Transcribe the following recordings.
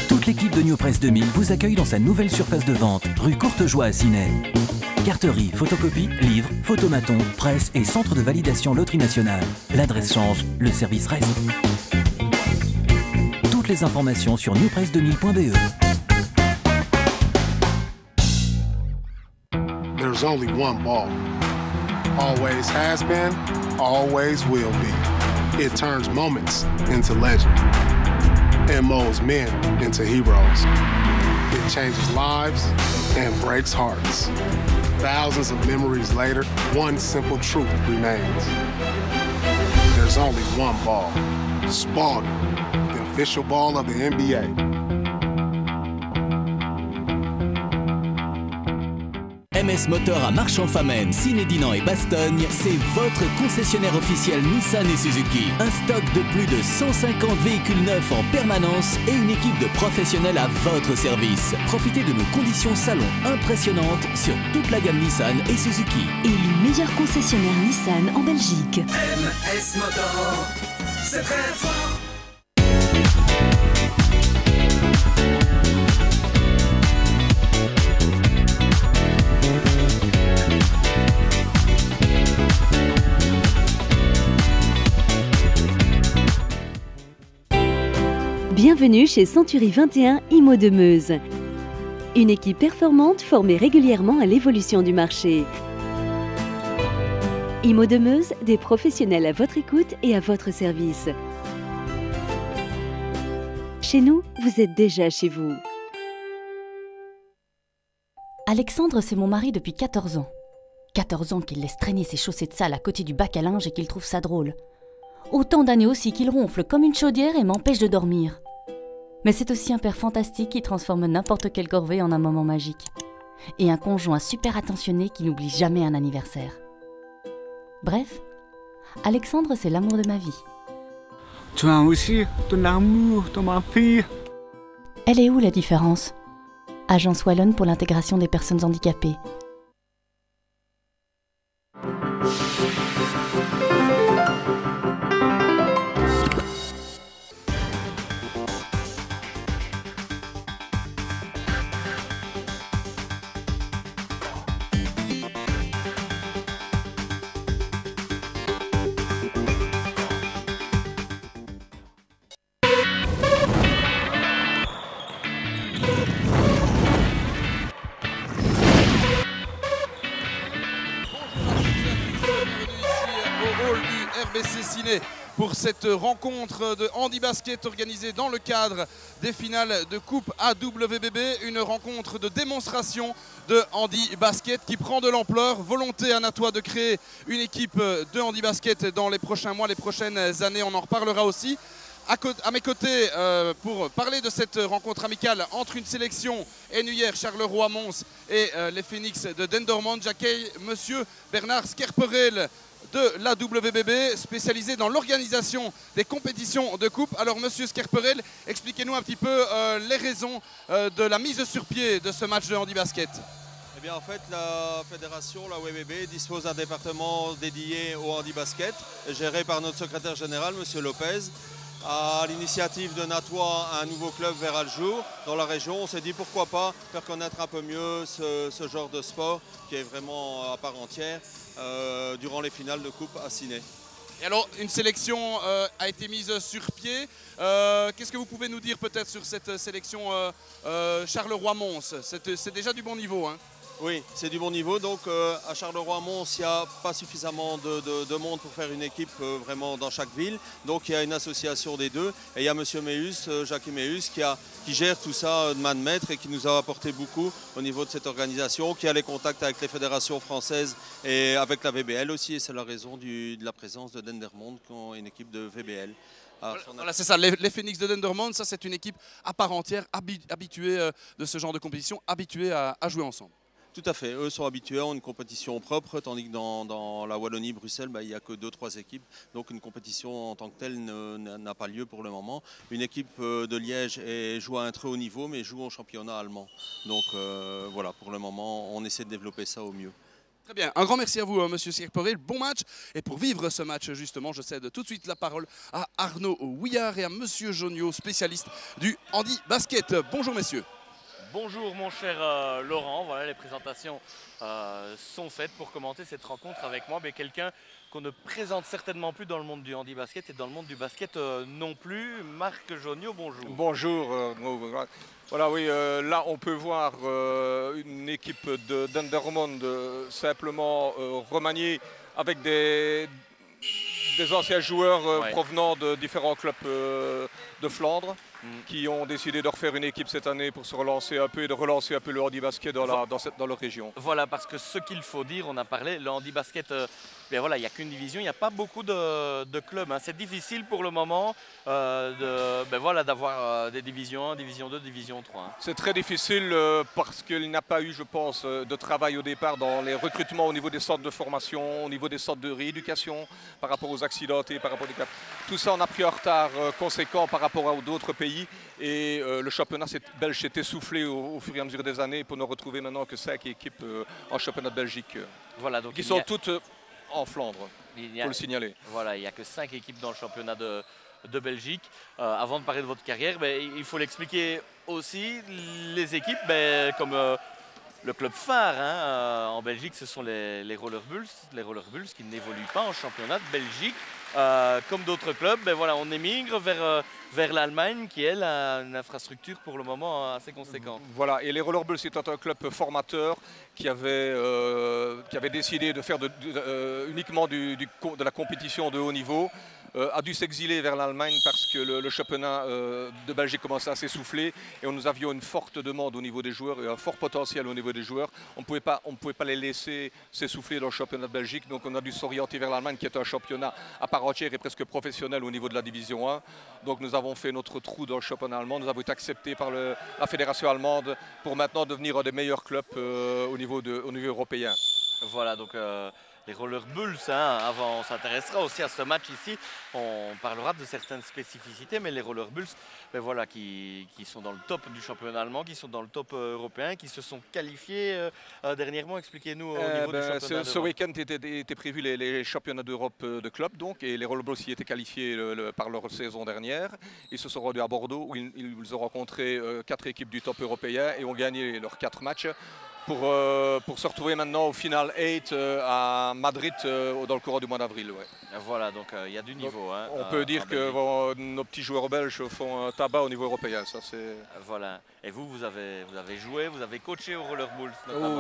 Toute l'équipe de New Press 2000 vous accueille dans sa nouvelle surface de vente, rue Courtejoie à Ciney. Carterie, photocopie, livres, photomaton, presse et centre de validation loterie nationale. L'adresse change, le service reste. Toutes les informations sur newpress2000.be. There's only one ball. Always has been, always will be. It turns moments into legend and molds men into heroes. It changes lives and breaks hearts. Thousands of memories later, one simple truth remains. There's only one ball. Spalding, the official ball of the NBA. MS Motor à Marchand-Famenne, Ciné-Dinan et Bastogne, c'est votre concessionnaire officiel Nissan et Suzuki. Un stock de plus de 150 véhicules neufs en permanence et une équipe de professionnels à votre service. Profitez de nos conditions salon impressionnantes sur toute la gamme Nissan et Suzuki. Élu meilleur concessionnaire Nissan en Belgique. MS Motor, c'est très fort. Bienvenue chez Century 21 IMO de Meuse. Une équipe performante formée régulièrement à l'évolution du marché. IMO de Meuse, des professionnels à votre écoute et à votre service. Chez nous, vous êtes déjà chez vous. Alexandre, c'est mon mari depuis 14 ans. 14 ans qu'il laisse traîner ses chaussettes sales à côté du bac à linge et qu'il trouve ça drôle. Autant d'années aussi qu'il ronfle comme une chaudière et m'empêche de dormir. Mais c'est aussi un père fantastique qui transforme n'importe quelle corvée en un moment magique. Et un conjoint super attentionné qui n'oublie jamais un anniversaire. Bref, Alexandre, c'est l'amour de ma vie. Tu as aussi ton amour dans ma fille. Elle est où la différence ? Agence Wallonne pour l'intégration des personnes handicapées. RBC Ciné pour cette rencontre de handi-basket organisée dans le cadre des finales de Coupe AWBB. Une rencontre de démonstration de handi-basket qui prend de l'ampleur. Volonté, Anna, toi, de créer une équipe de handi-basket dans les prochains mois, les prochaines années. On en reparlera aussi. À mes côtés, pour parler de cette rencontre amicale entre une sélection NUR Charleroi-Mons et les Phoenix de Dendermonde, j'accueille monsieur Bernard Skerperel de la WBB, spécialisé dans l'organisation des compétitions de coupe. Alors monsieur Skerperel, expliquez-nous un petit peu les raisons de la mise sur pied de ce match de handi-basket. Eh bien, en fait, la fédération, la WBB, dispose d'un département dédié au handi-basket, géré par notre secrétaire général, monsieur Lopez. À l'initiative de Natois, un nouveau club verra le jour dans la région. On s'est dit pourquoi pas faire connaître un peu mieux ce genre de sport qui est vraiment à part entière durant les finales de coupe à Ciney. Et alors, une sélection a été mise sur pied. Qu'est-ce que vous pouvez nous dire peut-être sur cette sélection Charleroi-Mons? C'est déjà du bon niveau, hein? Oui, c'est du bon niveau. Donc à Charleroi-Mons, il n'y a pas suffisamment de monde pour faire une équipe vraiment dans chaque ville. Donc il y a une association des deux. Et il y a M. Meus, Jacques Meus, qui gère tout ça de main de maître et qui nous a apporté beaucoup au niveau de cette organisation, qui a les contacts avec les fédérations françaises et avec la VBL aussi. Et c'est la raison de la présence de Dendermonde, qui ont une équipe de VBL. Voilà, c'est ça, les Phoenix de Dendermonde, ça c'est une équipe à part entière, habituée de ce genre de compétition, habituée à jouer ensemble. Tout à fait, eux sont habitués à une compétition propre, tandis que dans la Wallonie, Bruxelles, il n'y a que 2-3 équipes. Donc une compétition en tant que telle n'a pas lieu pour le moment. Une équipe de Liège joue à un très haut niveau, mais joue en championnat allemand. Donc voilà, pour le moment, on essaie de développer ça au mieux. Très bien, un grand merci à vous, monsieur Sierporel. Bon match. Et pour vivre ce match, justement, je cède tout de suite la parole à Arnaud Houillard et à monsieur Joniot, spécialiste du handi basket. Bonjour, messieurs. Bonjour mon cher Laurent, voilà, les présentations sont faites pour commenter cette rencontre avec moi, mais quelqu'un qu'on ne présente certainement plus dans le monde du handi basket et dans le monde du basket non plus. Marc Joniot, bonjour. Bonjour. Voilà, oui, là on peut voir une équipe d'Undermond simplement remaniée avec des anciens joueurs provenant de différents clubs de Flandre qui ont décidé de refaire une équipe cette année pour se relancer un peu et de relancer un peu le handi basket dans leur région. Voilà, parce que ce qu'il faut dire, on a parlé, le handi basket, ben voilà, il n'y a qu'une division, il n'y a pas beaucoup de clubs. Hein. C'est difficile pour le moment d'avoir des divisions 1, division 2, division 3. Hein. C'est très difficile parce qu'il n'y a pas eu, je pense, de travail au départ dans les recrutements au niveau des centres de formation, au niveau des centres de rééducation, par rapport aux accidentés, par rapport aux cas. Tout ça, on a pris un retard conséquent par rapport à d'autres pays. Et le championnat belge s'est essoufflé au fur et à mesure des années pour ne retrouver maintenant que 5 équipes en championnat de Belgique. Voilà, donc qui sont toutes en Flandre, il faut le signaler. Voilà, il n'y a que 5 équipes dans le championnat de Belgique. Avant de parler de votre carrière, il faut l'expliquer aussi. Les équipes, comme le club phare en Belgique, ce sont les Roller Bulls. Les Roller Bulls qui n'évoluent pas en championnat de Belgique. Comme d'autres clubs, voilà, on émigre vers l'Allemagne qui, elle, a une infrastructure pour le moment assez conséquente. Voilà, et les Roller Bulls, c'est un club formateur qui avait décidé de faire uniquement de la compétition de haut niveau. A dû s'exiler vers l'Allemagne parce que le championnat de Belgique commençait à s'essouffler et nous avions une forte demande au niveau des joueurs et un fort potentiel au niveau des joueurs. On ne pouvait pas les laisser s'essouffler dans le championnat de Belgique, donc on a dû s'orienter vers l'Allemagne qui est un championnat à part entière et presque professionnel au niveau de la division 1. Donc nous avons fait notre trou dans le championnat allemand, nous avons été acceptés par la fédération allemande pour maintenant devenir un des meilleurs clubs au niveau européen. Voilà, donc les Roller Bulls, avant on s'intéressera aussi à ce match ici, on parlera de certaines spécificités, mais les Roller Bulls voilà, qui sont dans le top du championnat allemand, qui sont dans le top européen, qui se sont qualifiés dernièrement. Expliquez-nous au niveau du championnat d'Europe. Ce week-end étaient prévus les championnats d'Europe de club, donc, et les Roller Bulls y étaient qualifiés par leur saison dernière. Ils se sont rendus à Bordeaux où ils ont rencontré 4 équipes du top européen et ont gagné leurs 4 matchs. Pour se retrouver maintenant au final 8 à Madrid dans le courant du mois d'avril. Ouais. Voilà, donc il y a du niveau. On peut dire que nos petits joueurs belges font un tabac au niveau européen. Ça, voilà. Et vous avez joué, vous avez coaché au Roller Bulls.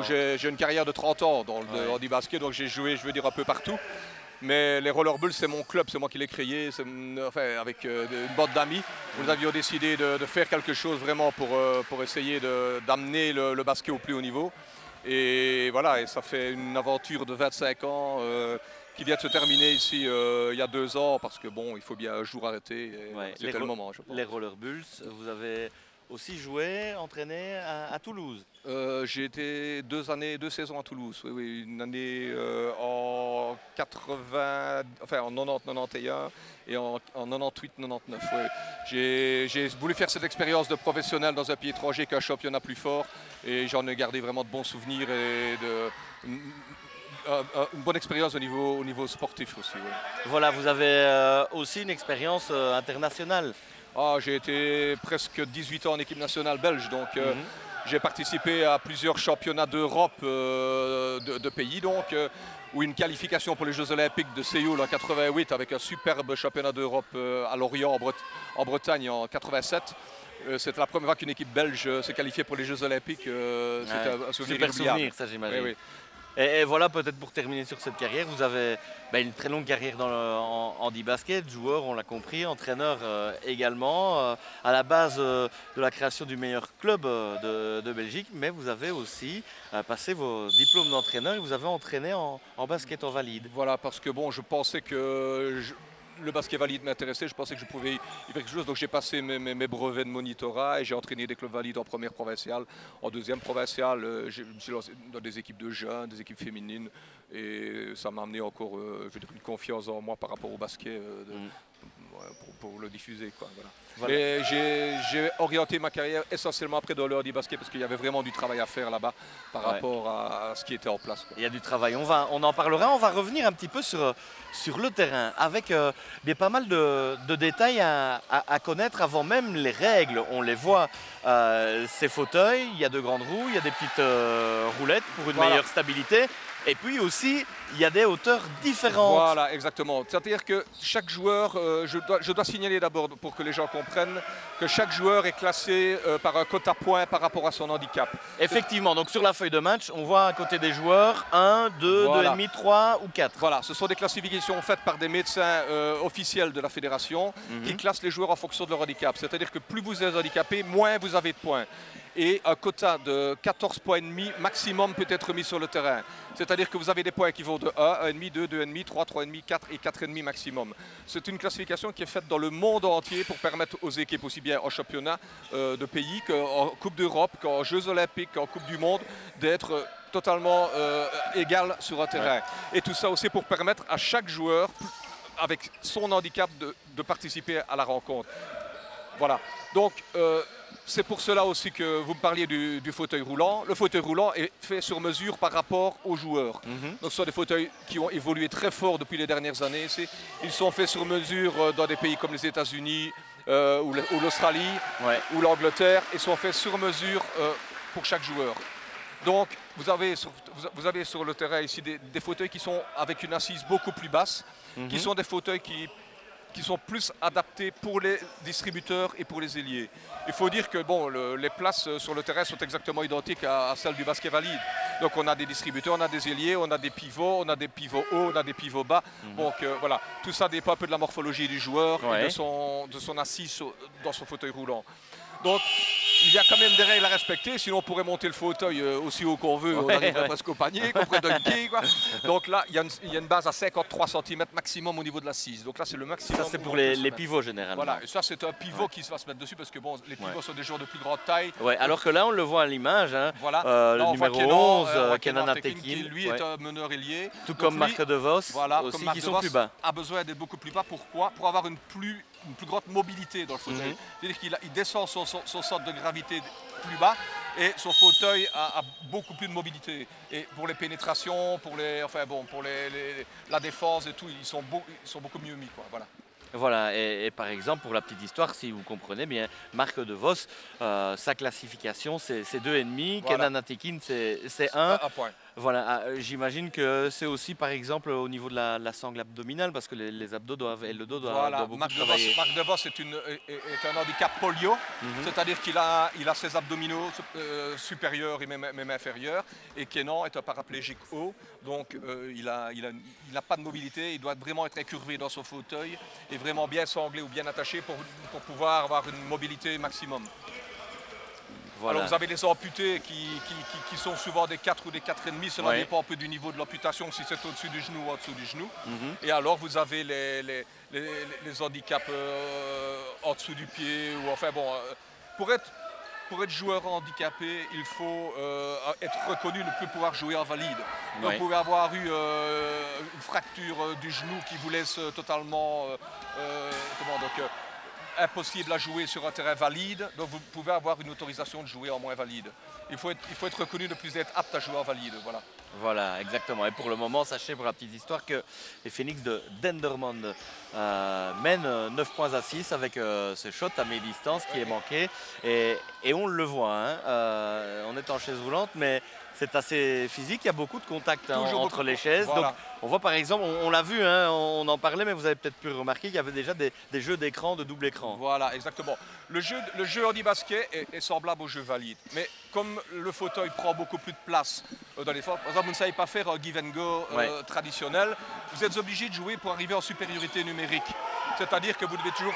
J'ai une carrière de 30 ans dans le handi basket, donc j'ai joué, je veux dire, un peu partout. Mais les Roller Bulls, c'est mon club, c'est moi qui l'ai créé, avec une bande d'amis. Nous avions décidé de faire quelque chose vraiment pour essayer d'amener le basket au plus haut niveau. Et voilà, et ça fait une aventure de 25 ans qui vient de se terminer ici il y a 2 ans, parce que bon, il faut bien un jour arrêter. C'était le moment, je pense. Les Roller Bulls, vous avez aussi joué, entraîné à Toulouse. J'ai été 2 saisons à Toulouse, oui, une année en 90-91 et en 98-99. Oui. J'ai voulu faire cette expérience de professionnel dans un pays étranger qu'un championnat plus fort et j'en ai gardé vraiment de bons souvenirs et une bonne expérience au niveau sportif aussi. Oui. Voilà, vous avez aussi une expérience internationale. J'ai été presque 18 ans en équipe nationale belge, donc j'ai participé à plusieurs championnats d'Europe de pays, donc, où une qualification pour les Jeux Olympiques de Séoul en 88 avec un superbe championnat d'Europe à Lorient en Bretagne en 87. C'était la première fois qu'une équipe belge s'est qualifiée pour les Jeux Olympiques. C'était un souvenir super souvenir, ça j'imagine. Oui. Et voilà, peut-être pour terminer sur cette carrière, vous avez une très longue carrière dans le handi basket, joueur, on l'a compris, entraîneur également, à la base de la création du meilleur club de Belgique, mais vous avez aussi passé vos diplômes d'entraîneur et vous avez entraîné en basket en valide. Voilà, parce que bon, je pensais que le basket valide m'intéressait, je pensais que je pouvais y faire quelque chose, donc j'ai passé mes brevets de monitorat et j'ai entraîné des clubs valides en première provinciale, en deuxième provinciale, je me suis lancé dans des équipes de jeunes, des équipes féminines et ça m'a amené encore une confiance en moi par rapport au basket. pour le diffuser, quoi, voilà. Voilà. Mais j'ai orienté ma carrière essentiellement après dans le handibasket parce qu'il y avait vraiment du travail à faire là-bas par rapport à ce qui était en place, quoi. Il y a du travail, on en parlera, on va revenir un petit peu sur le terrain avec pas mal de détails à connaître avant même les règles. On les voit, ces fauteuils, il y a de grandes roues, il y a des petites roulettes pour une meilleure stabilité. Et puis aussi, il y a des hauteurs différentes. Voilà, exactement. C'est-à-dire que chaque joueur, je dois signaler d'abord pour que les gens comprennent que chaque joueur est classé par un quota points par rapport à son handicap. Effectivement, donc sur la feuille de match, on voit à côté des joueurs 1, 2, 2,5, 3 ou 4. Voilà, ce sont des classifications faites par des médecins officiels de la fédération qui classent les joueurs en fonction de leur handicap. C'est-à-dire que plus vous êtes handicapé, moins vous avez de points. Et un quota de 14,5 points maximum peut être mis sur le terrain. C'est-à-dire que vous avez des points qui vont de 1, 1,5, 2, 2,5, 3, 3,5, 4 et 4,5 maximum. C'est une classification qui est faite dans le monde entier pour permettre aux équipes, aussi bien en championnat de pays qu'en Coupe d'Europe, qu'en Jeux Olympiques, qu'en Coupe du Monde, d'être totalement égales sur un terrain. Et tout ça aussi pour permettre à chaque joueur, avec son handicap, de participer à la rencontre. Voilà. Donc, c'est pour cela aussi que vous me parliez du fauteuil roulant. Le fauteuil roulant est fait sur mesure par rapport aux joueurs. Donc ce sont des fauteuils qui ont évolué très fort depuis les dernières années. Ils sont faits sur mesure dans des pays comme les États-Unis ou l'Australie ou l'Angleterre et sont faits sur mesure pour chaque joueur. Donc vous avez sur le terrain ici des fauteuils qui sont avec une assise beaucoup plus basse, qui sont des fauteuils qui sont plus adaptés pour les distributeurs et pour les ailiers. Il faut dire que bon, les places sur le terrain sont exactement identiques à celles du basket valide. Donc on a des distributeurs, on a des ailiers, on a des pivots hauts, on a des pivots bas. Donc voilà, tout ça dépend un peu de la morphologie du joueur et de son assise dans son fauteuil roulant. Donc il y a quand même des règles à respecter, sinon on pourrait monter le fauteuil aussi haut qu'on veut, on arriverait presque au panier, qu'on pourrait dunker, quoi. Donc là, il y a une base à 53 cm maximum au niveau de l'assise. Donc là, c'est le maximum. Ça, c'est pour les pivots généralement. Voilà, et ça, c'est un pivot qui va se mettre dessus parce que bon, les pivots sont des joueurs de plus grande taille. Ouais, alors que là, on le voit à l'image. Hein. Voilà. Le numéro 11, Kenan Atekin, qui lui est un meneur ailier. Tout comme Marc De Vos, voilà, aussi, comme Marc qui De sont Vos plus bas. A besoin d'être beaucoup plus bas. Pourquoi? Pour avoir une plus grande mobilité dans le fauteuil. C'est-à-dire qu'il descend son centre de gravité plus bas et son fauteuil a beaucoup plus de mobilité. Et pour les pénétrations, pour la défense et tout, ils sont beaucoup mieux mis, quoi. Voilà. Voilà, et par exemple, pour la petite histoire, si vous comprenez bien, Marc De Vos, sa classification, c'est 2,5, voilà. Kenan Atekin, c'est 1. Un point. Voilà, j'imagine que c'est aussi par exemple au niveau de la sangle abdominale parce que les abdos et le dos doivent beaucoup travailler. Marc De Vos est un handicap polio, c'est-à-dire qu'il a ses abdominaux supérieurs et même inférieurs, et Kenan est un paraplégique haut, donc il n'a pas de mobilité, il doit vraiment être incurvé dans son fauteuil et vraiment bien sanglé ou bien attaché pour pouvoir avoir une mobilité maximum. Voilà. Alors vous avez les amputés qui sont souvent des 4 ou des 4,5, cela dépend un peu du niveau de l'amputation, si c'est au-dessus du genou ou en dessous du genou. Et alors vous avez les handicaps en dessous du pied, ou enfin bon, pour être joueur handicapé, il faut être reconnu de ne plus pouvoir jouer en valide. Donc, vous pouvez avoir eu une fracture du genou qui vous laisse totalement impossible à jouer sur un terrain valide, donc vous pouvez avoir une autorisation de jouer en moins valide. Il faut être reconnu de plus être apte à jouer en valide. Voilà. Voilà, exactement. Et pour le moment, sachez pour la petite histoire que les Phoenix de Dendermonde mènent 9 points à 6 avec ce shot à mi-distance qui est manqué. Et on le voit, hein, on est en chaise roulante, mais c'est assez physique, il y a beaucoup de contact entre les chaises. Voilà. Donc, on voit par exemple, on l'a vu, hein, on en parlait, mais vous avez peut-être pu remarquer qu'il y avait déjà des jeux d'écran, de double écran. Voilà, exactement. Le jeu handibasket est semblable au jeu valide. Mais comme le fauteuil prend beaucoup plus de place dans les formes, par exemple, vous ne savez pas faire un give and go traditionnel, vous êtes obligé de jouer pour arriver en supériorité numérique. C'est-à-dire que vous devez toujours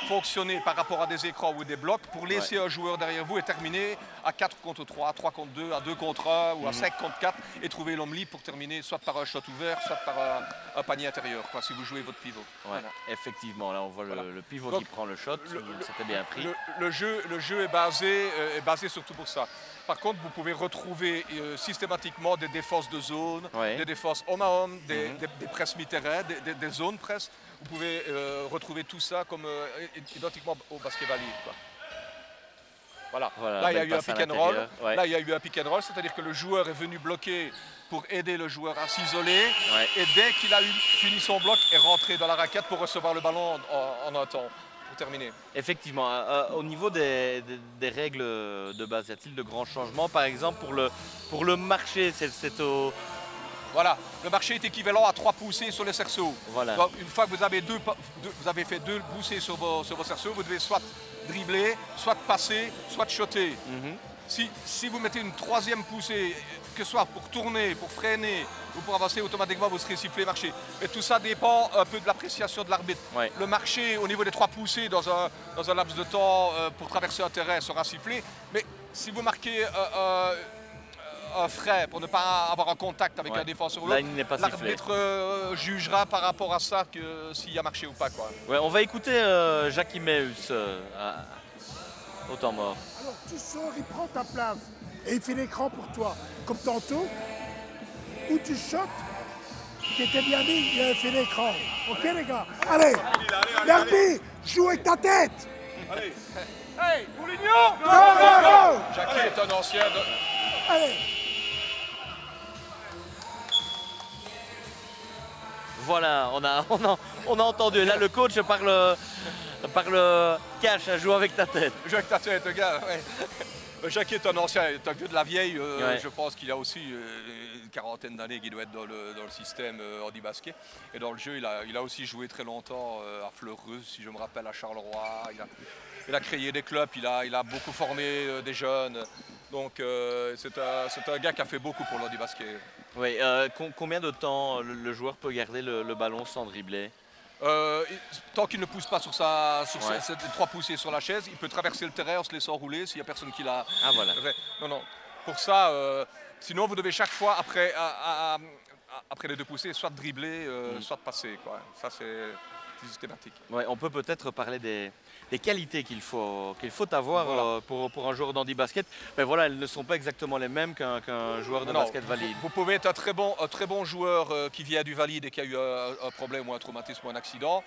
fonctionner par rapport à des écrans ou des blocs pour laisser un joueur derrière vous et terminer à 4 contre 3, à 3 contre 2, à 2 contre 1 ou à 5 contre 4 et trouver l'homme libre pour terminer soit par un shot ouvert, soit par un panier intérieur, quoi, si vous jouez votre pivot. Voilà. Effectivement, là on voit le pivot qui prend le shot, c'était bien pris. Le jeu est basé surtout pour ça. Par contre, vous pouvez retrouver systématiquement des défenses de zone, des défenses homme à homme, des presses mi-terrain, des zones presses. vous pouvez retrouver tout ça comme identiquement au basket valley, quoi. Voilà. Là, il y a eu un pick and roll. Ouais. Là, il y a eu un pick and roll, c'est-à-dire que le joueur est venu bloquer pour aider le joueur à s'isoler. Ouais. Et dès qu'il a fini son bloc, est rentré dans la raquette pour recevoir le ballon en un temps. Pour terminer. Effectivement. Au niveau des règles de base, y a-t-il de grands changements? Par exemple, pour le marché, c'est au... Voilà, le marché est équivalent à 3 poussées sur les cerceaux. Voilà. Donc, une fois que vous avez fait 2 poussées sur vos cerceaux, vous devez soit dribbler, soit passer, soit shotter. Si vous mettez une 3e poussée, que ce soit pour tourner, pour freiner ou pour avancer, automatiquement vous serez sifflé marché. Et tout ça dépend un peu de l'appréciation de l'arbitre. Ouais. Le marché au niveau des 3 poussées dans un laps de temps pour traverser un terrain sera sifflé. Mais si vous marquez un frais pour ne pas avoir un contact avec un défenseur ou l'autre, l'arbitre jugera par rapport à ça que s'il y a marché ou pas, quoi. Ouais, on va écouter Jackie Meus au temps mort. Alors tu sors, il prend ta place et il fait l'écran pour toi. Comme tantôt, où tu shottes, tu étais bien dit, il a fait l'écran. Ok les gars, allez, l'arbitre, joue avec ta tête. Allez. Hey, pour l'union. Go, go, go. Jackie est un ancien Allez. Voilà, on a entendu. Là, le coach parle cash, joue avec ta tête. Joue avec ta tête, gars. Ouais. Jackie est un ancien, est un vieux de la vieille. Je pense qu'il a aussi une quarantaine d'années qu'il doit être dans le système handi-basket. Et dans le jeu, il a aussi joué très longtemps à Fleurus, si je me rappelle, à Charleroi. Il a créé des clubs, il a beaucoup formé des jeunes. Donc c'est un gars qui a fait beaucoup pour l'handi-basket. Oui, combien de temps le joueur peut garder le ballon sans dribbler? Tant qu'il ne pousse pas sur ces 3 poussées sur la chaise, il peut traverser le terrain en se laissant rouler s'il n'y a personne qui l'a. Ah voilà. Non. Pour ça, sinon vous devez chaque fois après les 2 poussées, soit dribbler, soit passer, quoi. Ça c'est systématique. Ouais, on peut peut-être parler des qualités qu'il faut avoir voilà. pour un joueur d'handi-basket. Mais voilà, elles ne sont pas exactement les mêmes qu'un joueur de basket valide. Vous pouvez être un très bon joueur qui vient du valide et qui a eu un problème ou un traumatisme ou un accident.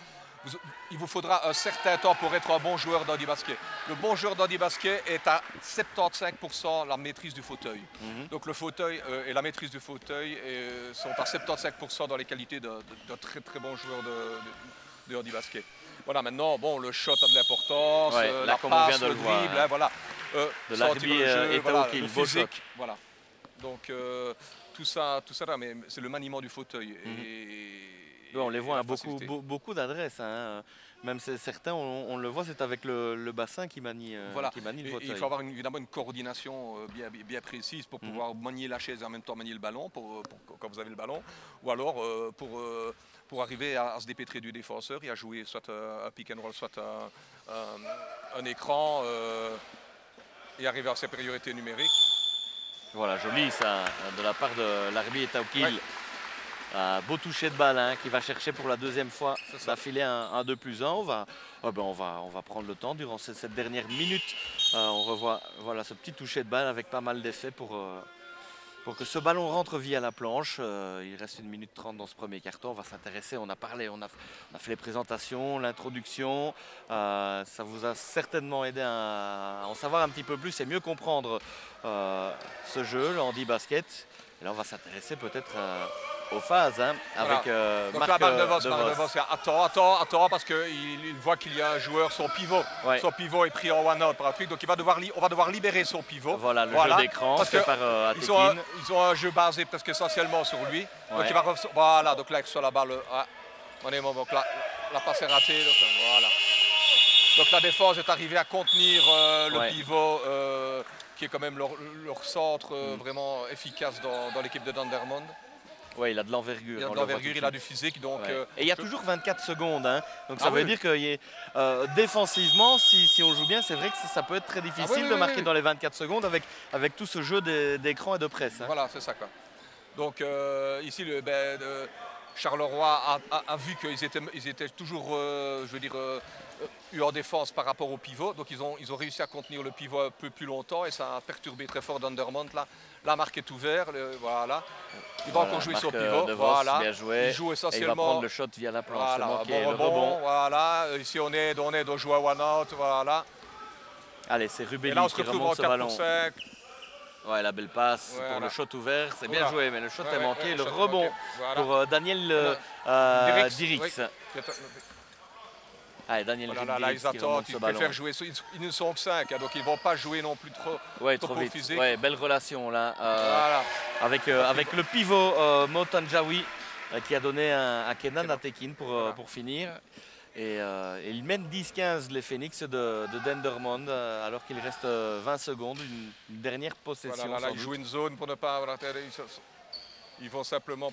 Il vous faudra un certain temps pour être un bon joueur d'handi-basket. Le bon joueur d'handi-basket est à 75% la maîtrise du fauteuil. Donc le fauteuil et la maîtrise du fauteuil sont à 75% dans les qualités d'un très très bon joueur de handi-basket. Voilà, maintenant, bon, le shot a de l'importance, la passe, le dribble, hein, voilà. De l'arbitre voilà, le physique, voilà. Donc tout ça là, mais c'est le maniement du fauteuil. On les voit, beaucoup d'adresses. Hein. Même certains, on le voit, c'est avec le bassin qui manie, le fauteuil. Il faut avoir évidemment une coordination bien précise pour pouvoir manier la chaise et en même temps manier le ballon quand vous avez le ballon. Ou alors pour arriver à se dépêtrer du défenseur et à jouer soit un pick and roll, soit un écran et arriver à sa priorité numérique. Voilà, joli ça, de la part de l'arbitre Taukil. Beau toucher de balle qui va chercher pour la 2e fois d'affilée un 2+1. On va prendre le temps durant cette dernière minute. On revoit ce petit toucher de balle avec pas mal d'effets pour que ce ballon rentre via la planche. Il reste 1 minute 30 dans ce premier carton. On va s'intéresser, on a parlé, on a fait les présentations, l'introduction. Ça vous a certainement aidé à en savoir un petit peu plus et mieux comprendre ce jeu, le handi-basket. Et là, on va s'intéresser peut-être aux phases avec donc Marc Devos. Attends, parce qu'il voit qu'il y a un joueur, son pivot est pris en one-out par un truc, donc on va devoir libérer son pivot. Voilà, le jeu d'écran fait par Atekin. Ils ont un jeu basé presque essentiellement sur lui. Donc il va voilà, donc là il reçoit la balle. Donc la passe est ratée. Donc, voilà. Donc la défense est arrivée à contenir le pivot, qui est quand même leur centre vraiment efficace dans l'équipe de Dendermonde. Oui, il a de l'envergure. Il a de l'envergure, il a du physique. Donc, et il y a toujours 24 secondes. Hein. Donc ça veut dire que défensivement, si on joue bien, c'est vrai que ça peut être très difficile de marquer dans les 24 secondes avec tout ce jeu d'écran et de presse. Hein. Voilà, c'est ça, quoi. Donc ici, Charleroi a vu qu'ils étaient toujours, je veux dire, eu en défense par rapport au pivot. Donc ils ont réussi à contenir le pivot un peu plus longtemps et ça a perturbé très fort Dendermonde. Là, la marque est ouverte, voilà. Il va encore jouer sur pivot. Voilà. Bien joué. Il joue essentiellement. Et il va prendre le shot via la planche. Voilà, bon rebond. Voilà. Ici on aide au jouer à one out. Voilà. Allez, c'est Rubelli qui remonte ce ballon. Ouais, la belle passe pour le shot ouvert, c'est bien joué, mais le shot est manqué. Le rebond pour Daniel Dirix. Allez, Daniel Dirix qui remonte ce ballon. Jouer, ils ne sont que 5, hein, donc ils ne vont pas jouer non plus trop vite. Physique. Ouais, belle relation là, avec le pivot Motanjawi qui a donné à Kenan Atekin pour finir. Et il mène 10-15 les Phoenix de Dendermonde alors qu'il reste 20 secondes, une dernière possession. Voilà, là, ils jouent une zone pour ne pas avoir ils vont simplement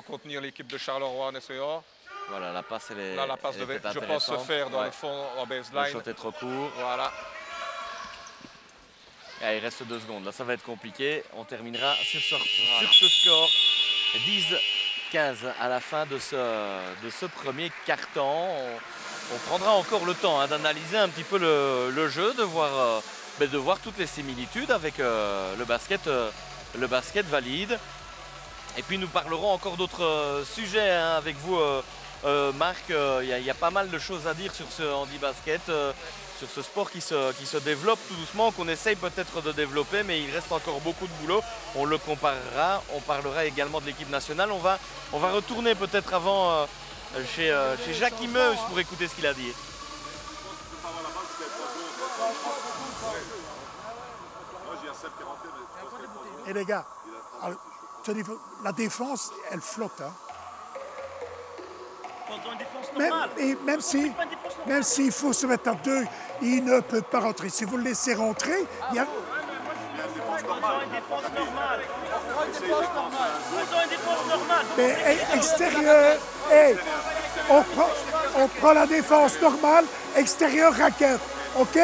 contenir l'équipe de Charleroi en essayant. Voilà, la passe, elle est, là, la passe devait, je pense, se faire dans le fond en baseline. Le shot est trop court. Voilà. Et il reste 2 secondes. Là, ça va être compliqué. On terminera sur ce score 10-15 à la fin de ce premier quart-temps. On prendra encore le temps d'analyser un petit peu le jeu, de voir toutes les similitudes avec le basket valide. Et puis nous parlerons encore d'autres sujets avec vous, Marc. Il y a pas mal de choses à dire sur ce handi-basket, sur ce sport qui se développe tout doucement, qu'on essaye peut-être de développer, mais il reste encore beaucoup de boulot. On le comparera, on parlera également de l'équipe nationale. On va retourner peut-être avant chez Jackie Meus pour écouter ce qu'il a dit. Et les gars, la défense, elle flotte. Hein. Même s'il faut se mettre à 2, il ne peut pas rentrer. Si vous le laissez rentrer, il y a... Mais extérieur, on prend la défense normale, extérieur raquette, ok?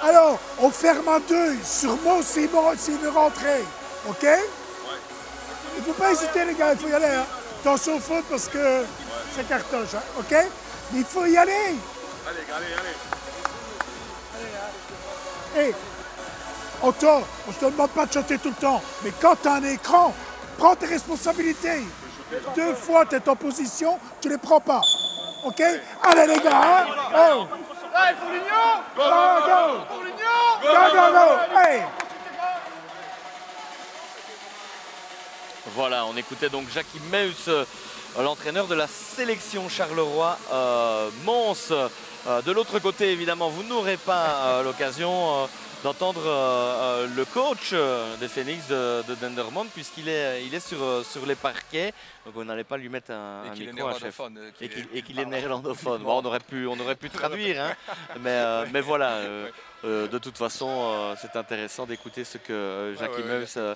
Alors, on ferme à 2 sur Mo s'il veut rentrer, ok? Il ne faut pas hésiter les gars, il faut y aller. Hein. Attention au foot parce que c'est cartonche, hein, ok? Mais il faut y aller. Allez. Hey, Otto, on ne te demande pas de chanter tout le temps, mais quand tu as un écran, prends tes responsabilités. 2 fois tu es en position, tu ne les prends pas. Ok? Allez les gars, hein? Oh. Allez pour l'Union! Go! Pour l'Union! Go! Hey! Voilà, on écoutait donc Jackie Meus, l'entraîneur de la sélection Charleroi Mons. De l'autre côté, évidemment, vous n'aurez pas l'occasion d'entendre le coach des Phoenix de Dendermonde, puisqu'il est sur les parquets. Donc on n'allait pas lui mettre un micro à chef. Et qu'il est néerlandophone. Bon, on aurait pu traduire, hein, mais voilà. De toute façon, c'est intéressant d'écouter ce que Jackie Meus a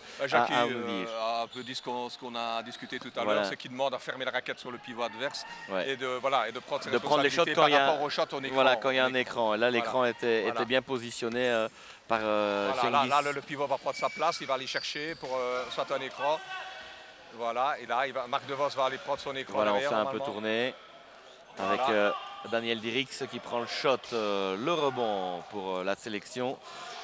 nous dire. A un peu dit ce qu'on a discuté tout à l'heure, c'est qu'il demande à fermer la raquette sur le pivot adverse et de prendre ses responsabilités les shots par rapport au shot au écran. Voilà, quand il y a un écran. Et là, l'écran était bien positionné par Cengiz. Là, le pivot va prendre sa place, il va aller chercher pour soit un écran. Voilà, et là, Marc DeVos va aller prendre son écran. Voilà, derrière, on fait un peu tourner avec Daniel Dirix qui prend le shot, le rebond pour la sélection.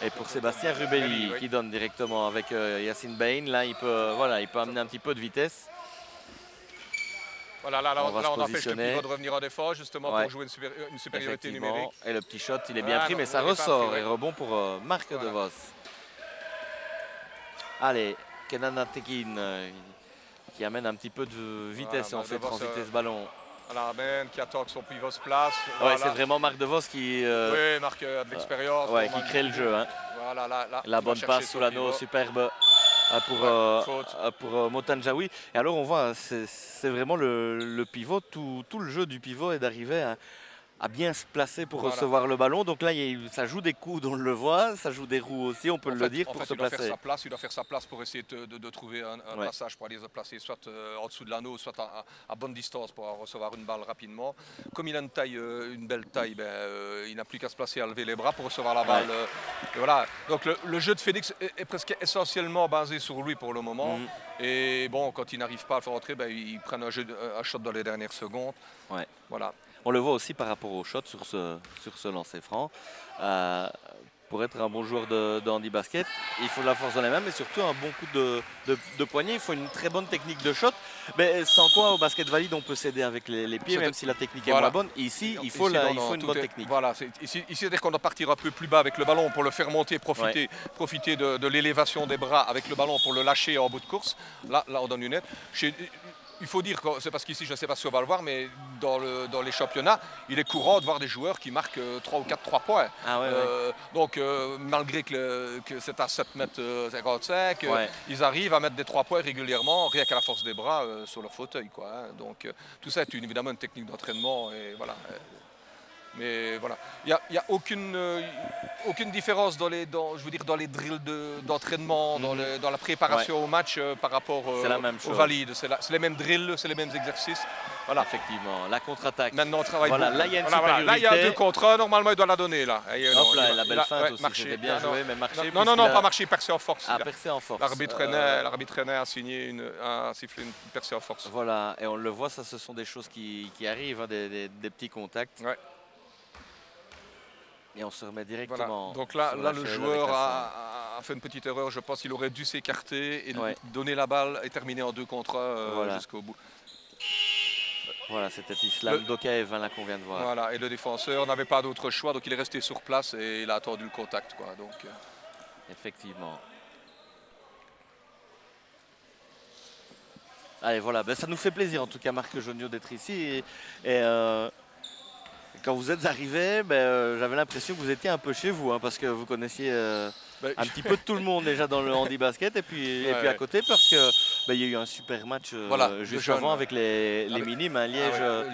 Et pour Sébastien Rubelli qui donne directement avec Yacine Bain. Là, il peut amener un petit peu de vitesse. Voilà, là on empêche le pivot de revenir en défense justement pour jouer une supériorité numérique. Et le petit shot, il est bien pris, mais ça ressort. Et rebond pour Marc DeVos. Allez, Kenan Atekin qui amène un petit peu de vitesse et on fait transiter ce ballon. Voilà, Ben qui attend que son pivot se place. Ouais, c'est vraiment Marc DeVos qui... oui, Marc a de l'expérience. Qui crée le jeu. Hein. Voilà, la bonne passe sous l'anneau, superbe pour Motanjawi. Et alors on voit, c'est vraiment le pivot, tout le jeu du pivot est d'arriver à bien se placer pour recevoir le ballon. Donc là, ça joue des coudes, on le voit, ça joue des roues aussi, on peut le dire, pour se placer. Il doit faire sa place pour essayer de trouver un passage pour aller se placer soit en dessous de l'anneau, soit à bonne distance pour recevoir une balle rapidement. Comme il a une belle taille, il n'a plus qu'à se placer, à lever les bras pour recevoir la balle. Et voilà. Donc le jeu de Félix est presque essentiellement basé sur lui pour le moment. Et bon, quand il n'arrive pas à faire rentrer, ils prennent un shot dans les dernières secondes. Voilà. On le voit aussi par rapport au shot sur ce lancer franc. Pour être un bon joueur de handi basket, il faut de la force dans les mains, mais surtout un bon coup de poignet. Il faut une très bonne technique de shot. Mais sans quoi, au basket valide, on peut s'aider avec les pieds, même si la technique est moins bonne. Ici, il faut une bonne technique. Voilà, ici c'est-à-dire qu'on doit partir un peu plus bas avec le ballon pour le faire monter, profiter de l'élévation des bras avec le ballon pour le lâcher en bout de course. Là on donne une aide. Il faut dire que c'est parce qu'ici, je ne sais pas si on va le voir, mais dans les championnats, il est courant de voir des joueurs qui marquent 3 ou 4 3 points. Donc, malgré que c'est à 7,55 m, ils arrivent à mettre des 3 points régulièrement, rien qu'à la force des bras sur leur fauteuil. Donc, tout ça est évidemment une technique d'entraînement. Et voilà. Mais voilà, il n'y a aucune différence dans les drills d'entraînement, dans la préparation au match par rapport aux valides. C'est les mêmes drills, c'est les mêmes exercices. Voilà. Effectivement, la contre-attaque. Maintenant, on travaille. Voilà, là, il y a une supériorité. Là, il y a 2 contre 1, normalement, il doit la donner. Là. Hop là, la belle feinte aussi, c'était bien joué, mais marché. Non, pas marché, percé en force. Percé en force. L'arbitre René a sifflé une percée en force. Voilà, et on le voit, ça, ce sont des choses qui arrivent, des petits contacts. Et on se remet directement. Voilà. Donc là le joueur a fait une petite erreur. Je pense qu'il aurait dû s'écarter et donner la balle et terminer en 2 contre 1 jusqu'au bout. Voilà, c'était Islam Dokaev là qu'on vient de voir. Voilà, et le défenseur n'avait pas d'autre choix, donc il est resté sur place et il a attendu le contact. Donc, effectivement. Allez, voilà, ça nous fait plaisir en tout cas, Marc Jonio, d'être ici. Quand vous êtes arrivé, j'avais l'impression que vous étiez un peu chez vous, parce que vous connaissiez un petit peu tout le monde déjà dans le handi basket et puis à côté, parce que il y a eu un super match juste avant avec les minimes,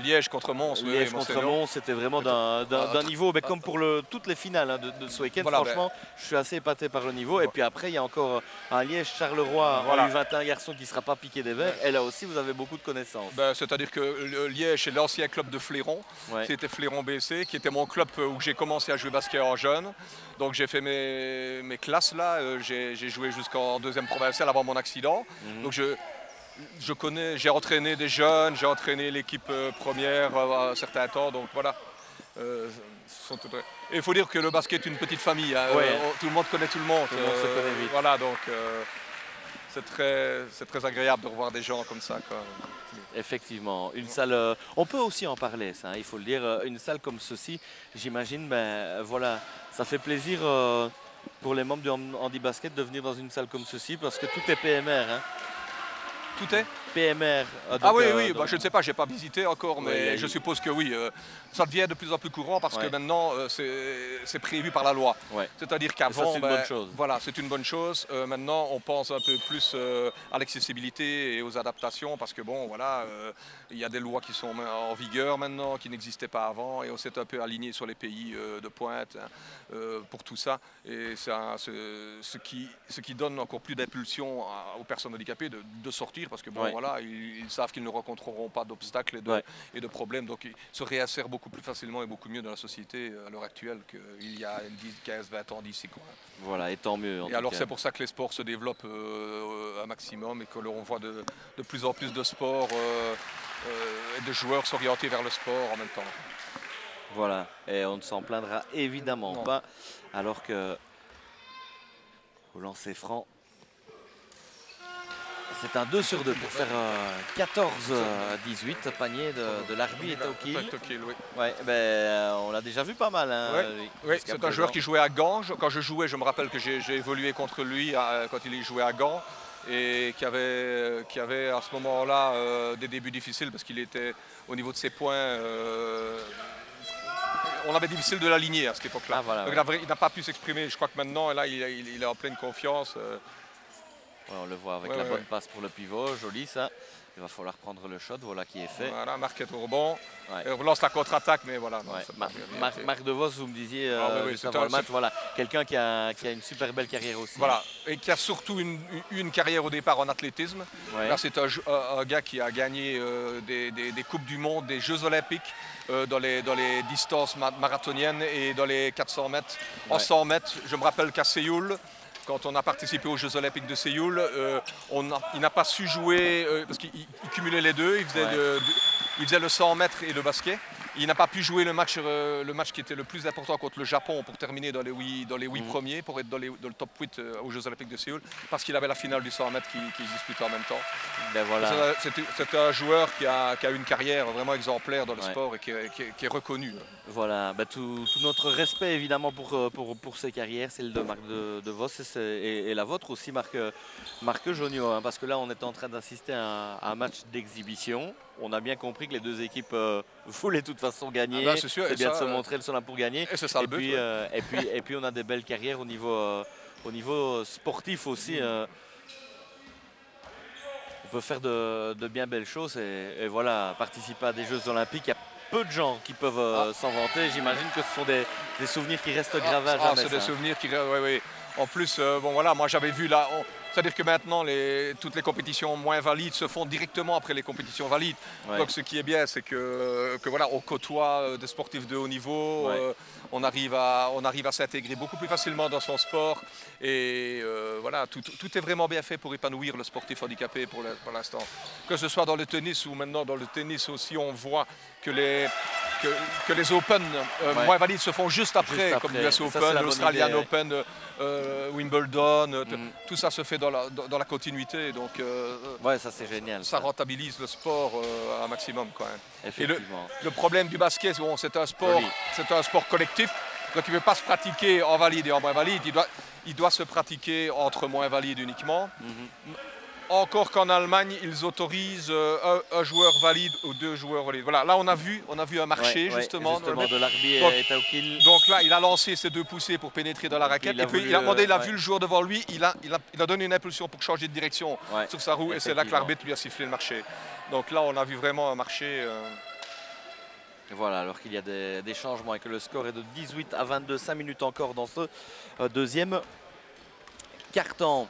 Liège contre Mons. Liège contre Mons, c'était vraiment d'un niveau, comme pour toutes les finales de ce week-end. Franchement, je suis assez épaté par le niveau. Et puis après, il y a encore un Liège-Charleroi en U21 garçon qui ne sera pas piqué des verres. Et là aussi, vous avez beaucoup de connaissances. C'est-à-dire que Liège est l'ancien club de Fléron. C'était Fléron BC, qui était mon club où j'ai commencé à jouer basket en jeune. Donc j'ai fait mes classes là, j'ai joué jusqu'en 2e provinciale avant mon accident. Donc j'ai entraîné des jeunes, j'ai entraîné l'équipe première un certain temps, donc voilà. Et il faut dire que le basket est une petite famille, tout le monde connaît tout le monde. Tout le monde se connaît vite. Voilà, donc c'est très agréable de revoir des gens comme ça. Effectivement, une salle, on peut aussi en parler, ça, il faut le dire, une salle comme ceci, j'imagine, voilà, ça fait plaisir pour les membres du handi basket de venir dans une salle comme ceci parce que tout est PMR. Tout est PMR. Je ne sais pas, je n'ai pas visité encore, mais je suppose que oui. Ça devient de plus en plus courant parce que maintenant, c'est prévu par la loi. C'est-à-dire qu'avant, c'est une bonne chose. Voilà, c'est une bonne chose. Maintenant, on pense un peu plus à l'accessibilité et aux adaptations parce que bon, voilà, il y a des lois qui sont en vigueur maintenant, qui n'existaient pas avant, et on s'est un peu aligné sur les pays de pointe pour tout ça. Et ce qui donne encore plus d'impulsion aux personnes handicapées de sortir parce que bon, voilà, ils savent qu'ils ne rencontreront pas d'obstacles et de problèmes, donc ils se réinsèrent beaucoup plus facilement et beaucoup mieux dans la société à l'heure actuelle qu'il y a 10, 15, 20 ans d'ici. Voilà, et tant mieux. Et alors c'est pour ça que les sports se développent un maximum et que l'on voit de plus en plus de sports et de joueurs s'orienter vers le sport en même temps. Voilà, et on ne s'en plaindra évidemment pas, alors que au lancer franc, c'est un 2 sur 2 pour faire 14-18, panier de l'arbitre Tokil. On l'a déjà vu pas mal. C'est un joueur qui jouait à Gand. Quand je jouais, je me rappelle que j'ai évolué contre lui quand il jouait à Gand. Et qui avait à ce moment-là des débuts difficiles parce qu'il était au niveau de ses points. On avait difficile de l'aligner à cette époque-là. Il n'a pas pu s'exprimer. Je crois que maintenant, là, il est en pleine confiance. Ouais, on le voit avec la bonne passe pour le pivot, joli ça. Il va falloir prendre le shot, voilà qui est fait. Voilà, Marc est au rebond. Ouais. Il relance la contre-attaque, mais voilà. Non, Marc De Vos, vous me disiez juste avant le match, voilà, quelqu'un qui a une super belle carrière aussi. Voilà, et qui a surtout une carrière au départ en athlétisme. Ouais. Là, c'est un gars qui a gagné des Coupes du Monde, des Jeux Olympiques dans les distances marathoniennes et dans les 400 mètres. En 100 mètres, je me rappelle qu'à Séoul, quand on a participé aux Jeux Olympiques de Séoul, il n'a pas su jouer, parce qu'il cumulait les deux, il faisait le 100 mètres et le basket. Il n'a pas pu jouer le match qui était le plus important contre le Japon pour terminer dans les 8 premiers, pour être dans le top 8 aux Jeux Olympiques de Séoul, parce qu'il avait la finale du 100 mètres qui disputait en même temps. Ben voilà. C'est un joueur qui a une carrière vraiment exemplaire dans le sport et qui est reconnu. Voilà, ben tout notre respect évidemment pour ses carrières, celle de Marc De Vos et la vôtre aussi, Marc Jonio, hein, parce que là on est en train d'assister à un match d'exhibition. On a bien compris que les deux équipes voulaient de toute façon gagner. C'est bien de se montrer, elles sont là pour gagner. Et c'est ça le but. Et puis on a des belles carrières au niveau sportif aussi. On peut faire de bien belles choses et voilà, participer à des Jeux Olympiques. Il y a peu de gens qui peuvent s'en vanter. J'imagine que ce sont des souvenirs qui restent gravés à jamais. C'est des souvenirs qui restent, oui. En plus, bon voilà, moi j'avais vu là. C'est-à-dire que maintenant, toutes les compétitions moins valides se font directement après les compétitions valides. Ouais. Donc ce qui est bien, c'est que voilà, on côtoie des sportifs de haut niveau, on arrive à s'intégrer beaucoup plus facilement dans son sport. Et voilà, tout est vraiment bien fait pour épanouir le sportif handicapé pour l'instant. Que ce soit dans le tennis ou maintenant dans le tennis aussi, on voit que les Open moins valides se font juste après. Comme l'US Open, l'Australian Open, Wimbledon, tout ça se fait dans la continuité, donc ça c'est génial. Ça rentabilise le sport un maximum quand même. Effectivement. Et le problème du basket, bon, c'est un sport collectif, donc il ne peut pas se pratiquer en valide et en moins valide, il doit se pratiquer entre moins valides uniquement. Encore qu'en Allemagne, ils autorisent un joueur valide ou 2 joueurs valides. Voilà, là on a vu un marché justement de Larbi et Taukil. Donc là, il a lancé ses 2 poussées pour pénétrer dans la raquette. Et puis il a vu le joueur devant lui, il a donné une impulsion pour changer de direction sur sa roue. Et c'est là que l'arbitre lui a sifflé le marché. Donc là, on a vu vraiment un marché. Voilà, alors qu'il y a des changements et que le score est de 18 à 22, 5 minutes encore dans ce deuxième quart-temps.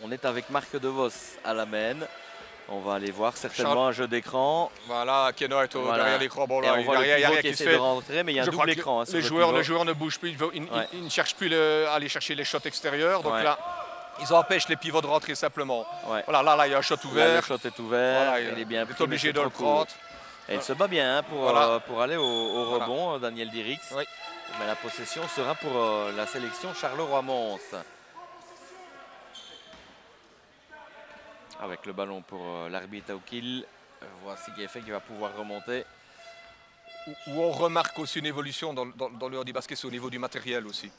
On est avec Marc De Vos à la main. On va aller voir certainement un jeu d'écran. Voilà, Keno est derrière l'écran. Bon, là, il n'y a rien qui se fait. De rentrer, mais il y a un double écran. Les joueurs ne bougent plus, ils ne cherchent plus à aller chercher les shots extérieurs. Donc là, ils empêchent les pivots de rentrer simplement. Voilà, là, il y a un shot ouvert. Là, le shot est ouvert, voilà, il est bien pris, obligé de le prendre. Et il se bat bien pour aller au rebond, Daniel Dirix. Mais la possession sera pour la sélection Charleroi-Mons. Avec le ballon pour l'arbitre Taukil. Voici qui est fait, qui va pouvoir remonter. Où on remarque aussi une évolution dans le handibasket, c'est au niveau du matériel aussi.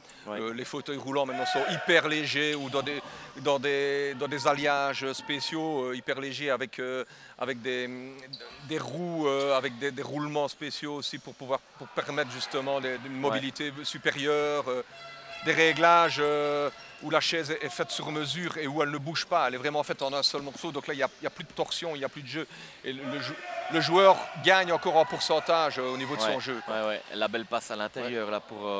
Les fauteuils roulants maintenant sont hyper légers ou dans des alliages spéciaux hyper légers avec des roues, avec des roulements spéciaux aussi pour permettre justement une mobilité supérieure. Des réglages où la chaise est faite sur mesure et où elle ne bouge pas, elle est vraiment faite en un seul morceau, donc là il n'y a plus de torsion, il n'y a plus de jeu. Et le joueur gagne encore en pourcentage au niveau de son jeu. La belle passe à l'intérieur là pour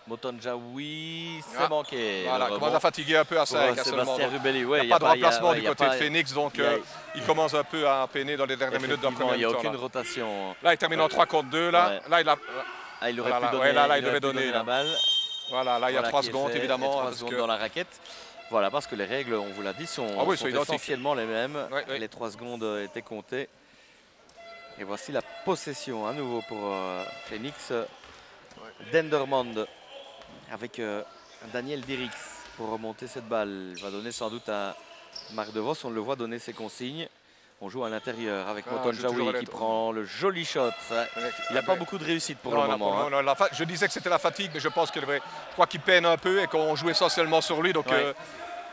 Motonja, oui, c'est manqué. Voilà, il commence à fatiguer un peu à 5 seulement. Rubelli, il n'y a pas de remplacement du côté de Phoenix, donc il commence un peu à peiner dans les dernières minutes de la première mi-temps. Il n'y a aucune rotation. Là il termine en 3 contre 2, là il aurait pu donner la balle. Voilà, là il y a 3 secondes évidemment. 3 secondes dans la raquette. Voilà, parce que les règles, on vous l'a dit, sont essentiellement les mêmes. Les 3 secondes étaient comptées. Et voici la possession à nouveau pour Phoenix. Dendermonde avec Daniel Dirix pour remonter cette balle. Il va donner sans doute à Marc De Vos. On le voit donner ses consignes. On joue à l'intérieur avec Motonjaoui qui prend le joli shot. Il n'a pas beaucoup de réussite pour le moment. Je disais que c'était la fatigue, mais je pense je crois qu'il peine un peu et qu'on joue essentiellement sur lui. Donc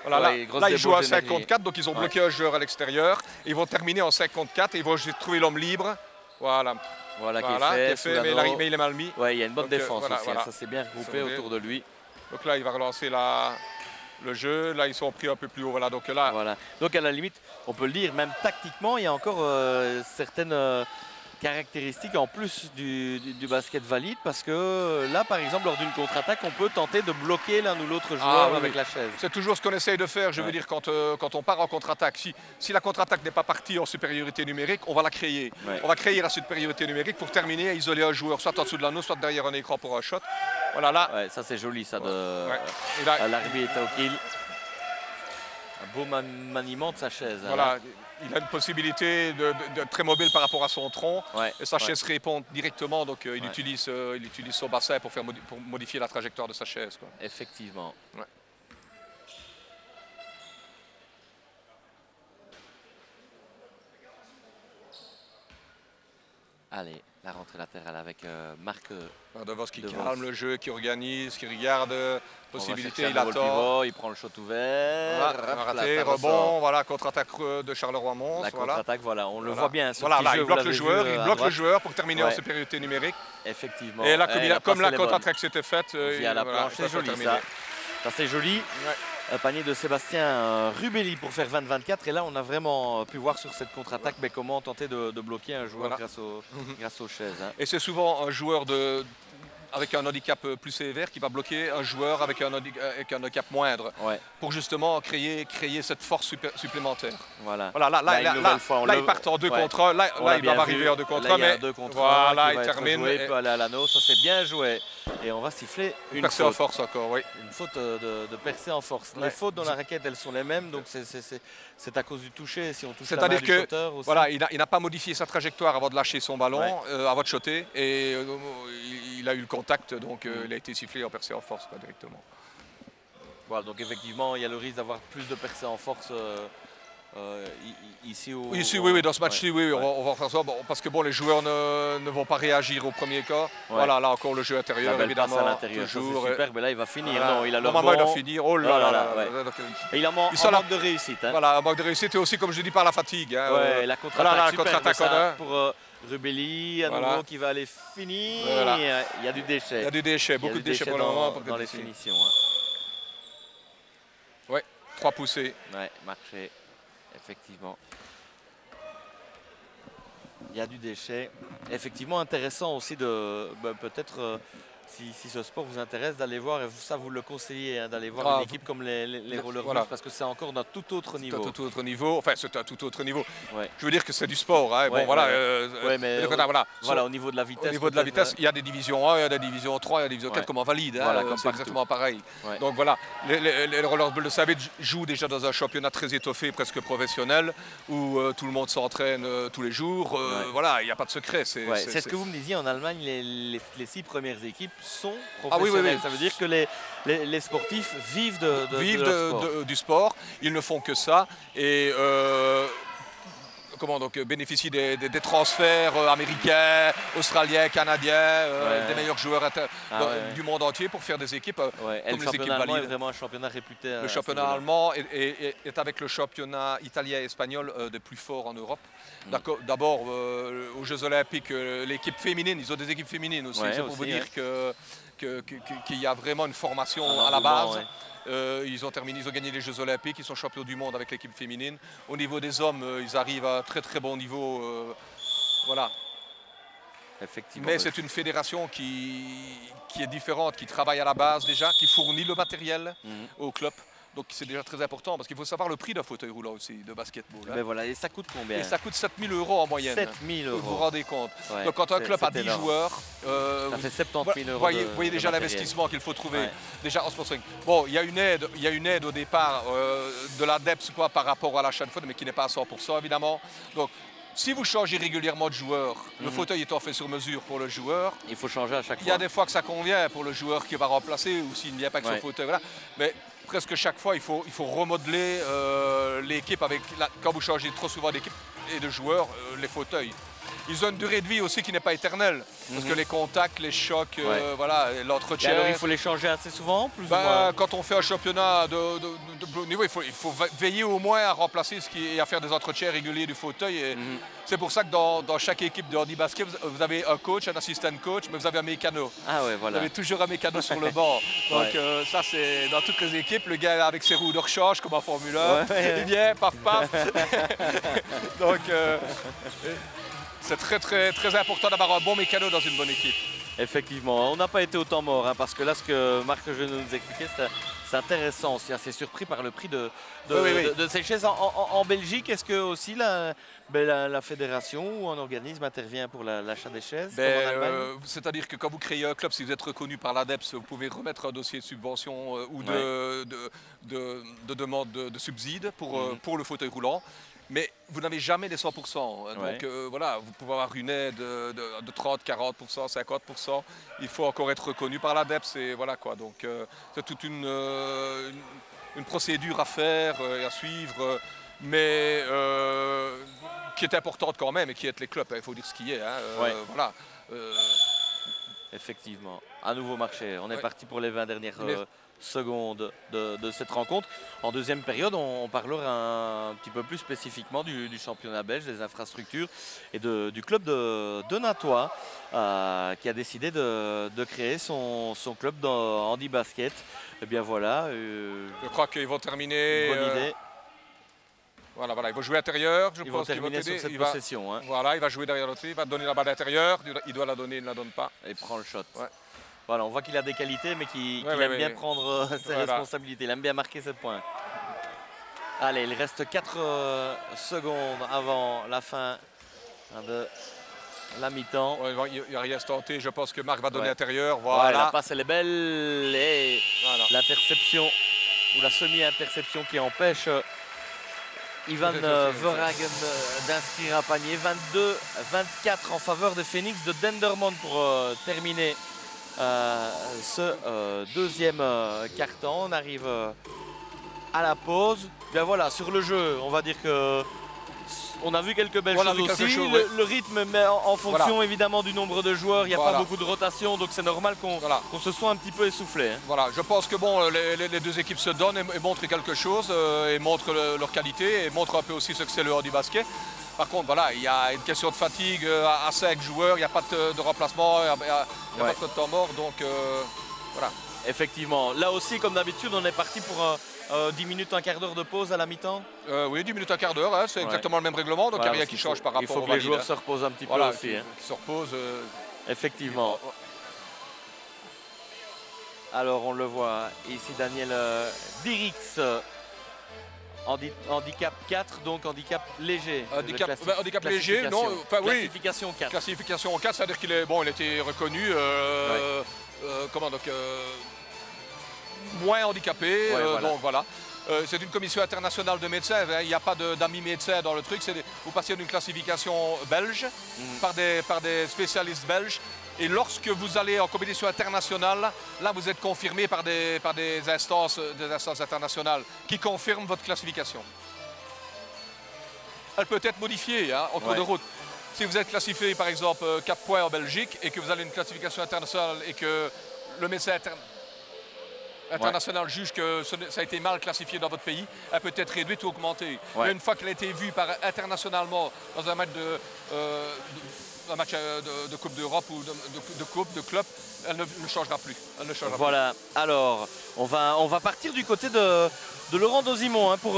voilà, là ils jouent à 5 contre 4, donc ils ont bloqué un joueur à l'extérieur. Ils vont terminer en 5 contre 4 et ils vont trouver l'homme libre. Voilà qui est fait mais il est mal mis. Il y a une bonne défense aussi. Ça s'est bien regroupé autour de lui. Donc là, il va relancer la le jeu. Là, ils sont pris un peu plus haut. Voilà, donc là. Voilà. Donc à la limite, on peut le dire, même tactiquement, il y a encore certaines caractéristiques en plus du basket valide, parce que là, par exemple, lors d'une contre-attaque, on peut tenter de bloquer l'un ou l'autre joueur avec la chaise. C'est toujours ce qu'on essaye de faire. Je veux dire, quand on part en contre-attaque, si la contre-attaque n'est pas partie en supériorité numérique, on va la créer. Ouais. On va créer la supériorité numérique pour terminer et isoler un joueur, soit en dessous de l'anneau, soit derrière un écran pour un shot. Voilà, là. Ouais, ça, c'est joli, ça, de l'arbitre Taokil. Un beau maniement de sa chaise. Voilà. Hein. Il a une possibilité de très mobile par rapport à son tronc. Ouais, et sa chaise répond directement, donc il utilise son bassin pour modifier la trajectoire de sa chaise. Quoi. Effectivement. Ouais. Allez, la rentrée latérale avec Marc Devos qui Devos. calme le jeu, qui organise, qui regarde. Possibilité, il attend. attend. Il prend le shot ouvert. Voilà, raté, rebond, voilà, contre-attaque de Charleroi-Mons. La contre-attaque, voilà, on le voilà. voit bien. Voilà, là, jeu, il bloque le joueur pour terminer en Ouais. supériorité numérique. Effectivement. Et là, comme la passe, contre-attaque s'était faite, via la planche, c'est joli ça. Ça c'est joli. Un panier de Sébastien Rubelli pour faire 20-24. Et là, on a vraiment pu voir sur cette contre-attaque comment tenter de bloquer un joueur grâce aux chaises. Hein. Et c'est souvent un joueur avec un handicap plus sévère qui va bloquer un joueur avec un handicap moindre pour justement créer cette force supplémentaire. Voilà. Là, il part en 2 contre 1. Là, il va arriver en 2 contre 1. Mais voilà, il termine. Il peut aller à l'anneau. Ça, c'est bien joué. Et on va siffler une percée en force encore, oui. Une faute de percée en force. Les fautes dans la raquette, elles sont les mêmes. Donc, c'est à cause du toucher. Si on touche la main du shooter aussi. Voilà, il n'a pas modifié sa trajectoire avant de lâcher son ballon, avant de shotter. Et il a eu le contact, donc il a été sifflé en percée en force directement. Voilà, donc effectivement, il y a le risque d'avoir plus de percée en force ici. Oui, dans ce match-ci, on va faire ça, parce que les joueurs ne vont pas réagir au premier cas. Voilà, là encore le jeu intérieur, la belle évidemment. Passe à l'intérieur, toujours. C'est super, mais là il va finir. Voilà. Non, il a le Normalement, bon. il va finir. Oh là là. Et il a un manque de réussite. Hein. Voilà, un manque de réussite et aussi, comme je dis, par la fatigue. Hein. Ouais, la contre-attaque contre-attaque pour Rubelli, à nouveau, qui va aller finir. Voilà. Il y a du déchet. Il y a du déchet, beaucoup de déchets pour le moment. Dans les finitions. Hein. Ouais, 3 poussées. Ouais, marché, effectivement. Il y a du déchet. Effectivement, intéressant aussi de peut-être, si ce sport vous intéresse, d'aller voir, et ça vous le conseillez, hein, d'aller voir une équipe comme les Roller Bulls, parce que c'est encore d'un tout autre niveau. C'est un tout autre niveau. Enfin, c'est un tout autre niveau. Ouais. Je veux dire que c'est du sport. Hein. Mais au niveau de la vitesse. Au niveau de la vitesse, il y a des divisions 1, il y a des divisions 3, il y a des divisions 4 comme en valide. Voilà, c'est exactement pareil. Ouais. Donc voilà, les Roller Bulls de Savage jouent déjà dans un championnat très étoffé, presque professionnel, où tout le monde s'entraîne tous les jours. Voilà, il n'y a pas de secret. C'est ce que vous me disiez, en Allemagne, les 6 premières équipes sont professionnelles. Ça veut dire que les sportifs vivent du sport. Ils ne font que ça. Et bénéficient des transferts américains, australiens, canadiens, des meilleurs joueurs du monde entier pour faire des équipes comme les équipes valides. C'est vraiment un championnat réputé. Le championnat allemand est avec le championnat italien et espagnol des plus forts en Europe. D'abord, aux Jeux Olympiques, l'équipe féminine, ils ont des équipes féminines aussi. C'est pour vous dire qu'il y a vraiment une formation à la base. Ils ont gagné les Jeux Olympiques, ils sont champions du monde avec l'équipe féminine. Au niveau des hommes, ils arrivent à un très très bon niveau. Voilà. Effectivement. Mais c'est une fédération qui est différente, qui travaille à la base déjà, qui fournit le matériel au club. Donc c'est déjà très important parce qu'il faut savoir le prix d'un fauteuil roulant aussi de basketball. Hein. Mais voilà, et ça coûte combien? Et ça coûte 7 000 € en moyenne. 7 000 €. Vous vous rendez compte. Donc quand un club a 10 joueurs, ça fait 70 000 €. Vous voyez déjà l'investissement qu'il faut trouver déjà en sponsoring. Bon, il y a une aide au départ de l'ADEPS par rapport à l'achat de fauteuil, mais qui n'est pas à 100% évidemment. Donc si vous changez régulièrement de joueur, le fauteuil étant fait sur mesure pour le joueur, il faut changer à chaque fois. Il y a des fois que ça convient pour le joueur qui va remplacer ou s'il n'y a pas que son fauteuil. Voilà. Mais presque chaque fois, il faut remodeler l'équipe quand vous changez trop souvent d'équipe et de joueurs, les fauteuils. ils ont une durée de vie aussi qui n'est pas éternelle. Parce que les contacts, les chocs, voilà, l'entretien. Alors il faut les changer assez souvent, plus ou moins. Quand on fait un championnat de haut niveau, il faut veiller au moins à remplacer et à faire des entretiens réguliers du fauteuil. C'est pour ça que dans chaque équipe de handibasket, vous avez un coach, un assistant coach, mais vous avez un mécano. Ah ouais, voilà. Vous avez toujours un mécano sur le banc. Donc ça, c'est dans toutes les équipes, le gars avec ses roues de rechange comme en Formule 1, il vient, paf, paf. Donc c'est très important d'avoir un bon mécano dans une bonne équipe. Effectivement, on n'a pas été autant mort, hein, parce que là, ce que Marc Jeune nous expliquait, c'est intéressant. On s'est assez surpris par le prix de ces chaises. En Belgique, est-ce que aussi la fédération ou un organisme intervient pour l'achat des chaises? C'est-à-dire que quand vous créez un club, si vous êtes reconnu par l'ADEPS, vous pouvez remettre un dossier de subvention ou de demande de subside pour le fauteuil roulant. Mais vous n'avez jamais les 100%. Donc voilà, vous pouvez avoir une aide de 30, 40%, 50%. Il faut encore être reconnu par l'ADEPS et voilà quoi. Donc c'est toute une procédure à faire et à suivre, mais qui est importante quand même et qui aide les clubs. Il faut dire ce qui est. Voilà. Effectivement, un nouveau marché. On est parti pour les 20 dernières secondes de cette rencontre. En deuxième période, on parlera un petit peu plus spécifiquement du championnat belge, des infrastructures et du club de Natois qui a décidé de créer son club dans handibasket. Et bien voilà. Je crois qu'ils vont terminer. Bonne idée. Voilà, ils vont jouer intérieur. Ils vont terminer sur cette possession. Hein. Voilà, il va jouer derrière l'autre, il va donner la balle intérieure, il doit la donner, il ne la donne pas. Et prend le shot. Voilà, on voit qu'il a des qualités, mais qu'il aime bien prendre ses responsabilités. Il aime bien marquer ses points. Allez, il reste 4 secondes avant la fin de la mi-temps. Il n'y a rien à se tenter. Je pense que Marc va donner intérieur. Voilà. La passe, elle est belle. Et l'interception, ou la semi-interception qui empêche Ivan Verhagen d'inscrire un panier. 22-24 en faveur de Phoenix de Dendermonde pour terminer ce deuxième quart-temps. On arrive à la pause. Bien voilà, sur le jeu, on va dire que on a vu quelques belles choses aussi. Le rythme, mais en fonction évidemment du nombre de joueurs, il n'y a pas beaucoup de rotation, donc c'est normal qu'on se soit un petit peu essoufflé. Hein. Voilà, je pense que bon, les deux équipes se donnent et montrent quelque chose, et montrent leur qualité, et montrent un peu aussi ce que c'est le handibasket. Par contre, voilà, il y a une question de fatigue à 5 joueurs, il n'y a pas de remplacement, il n'y a pas de temps mort, donc voilà. Effectivement, là aussi, comme d'habitude, on est parti pour 10 minutes, un quart d'heure de pause à la mi-temps. Oui, 10 minutes, un quart d'heure, hein, c'est exactement le même règlement, donc il n'y a rien qui change par rapport au valide. Il faut que les joueurs se reposent un petit peu aussi. Se reposent. Effectivement. Alors, on le voit ici, Daniel Dirix. Handicap 4, donc handicap léger. Handicap léger, non, enfin oui. Classification 4. Classification 4, c'est-à-dire qu'il il était reconnu, moins handicapé, donc voilà. C'est une commission internationale de médecins, hein, il n'y a pas d'amis médecins dans le truc, vous passez d'une classification belge par des spécialistes belges. Et lorsque vous allez en compétition internationale, là vous êtes confirmé par des instances internationales qui confirment votre classification. Elle peut être modifiée en cours de route. Si vous êtes classifié par exemple 4 points en Belgique et que vous avez une classification internationale et que le médecin international juge que ça a été mal classifié dans votre pays, elle peut être réduite ou augmentée. Mais une fois qu'elle a été vue internationalement dans un match de Coupe d'Europe ou de Coupe, de club, elle ne changera plus. Voilà, alors on va partir du côté de Laurent Dozimon pour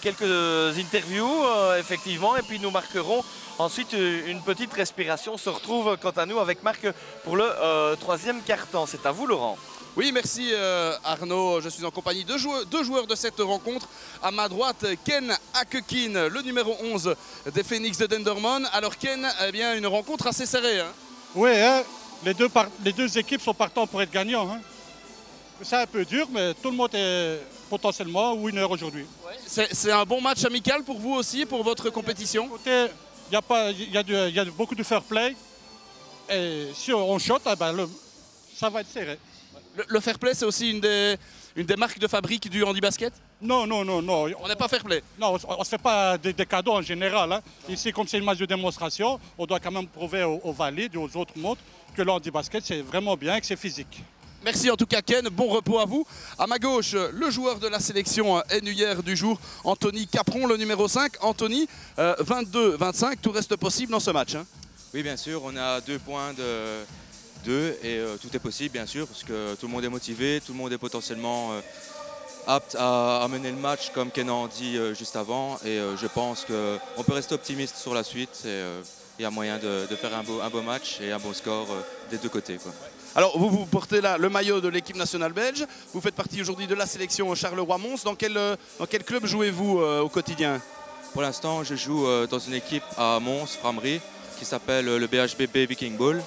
quelques interviews, effectivement, et puis nous marquerons ensuite une petite respiration. On se retrouve quant à nous avec Marc pour le troisième quart-temps. C'est à vous, Laurent. Oui, merci Arnaud. Je suis en compagnie de deux joueurs de cette rencontre. À ma droite, Ken Akekin, le numéro 11 des Phoenix de Dendermonde. Alors Ken, eh bien, une rencontre assez serrée. Hein. Oui, hein, les deux équipes sont partants pour être gagnants. Hein. C'est un peu dur, mais tout le monde est potentiellement winner aujourd'hui. Ouais. C'est un bon match amical pour vous aussi, pour votre compétition? Il y a beaucoup de fair play. Et si on shot, ça va être serré. Le fair play, c'est aussi une des marques de fabrique du handibasket? Non, non, non, non. On n'est pas fair play? Non, on ne se fait pas des cadeaux en général. Hein. Ici, comme c'est une match de démonstration, on doit quand même prouver aux valides et aux autres montres que le handibasket, c'est vraiment bien et que c'est physique. Merci en tout cas Ken, bon repos à vous. À ma gauche, le joueur de la sélection NUR du jour, Anthony Capron, le numéro 5. Anthony, 22-25, tout reste possible dans ce match. Hein. Oui, bien sûr, on a 2 points de 2 et tout est possible bien sûr parce que tout le monde est motivé, tout le monde est potentiellement apte à mener le match comme Ken a dit juste avant et je pense qu'on peut rester optimiste sur la suite et il y a moyen de faire un beau match et un bon score des deux côtés, quoi. Alors vous portez là le maillot de l'équipe nationale belge, vous faites partie aujourd'hui de la sélection Charleroi-Mons. Dans quel club jouez-vous au quotidien? Pour l'instant je joue dans une équipe à Mons, Frameries, qui s'appelle le BHBP Viking Ball.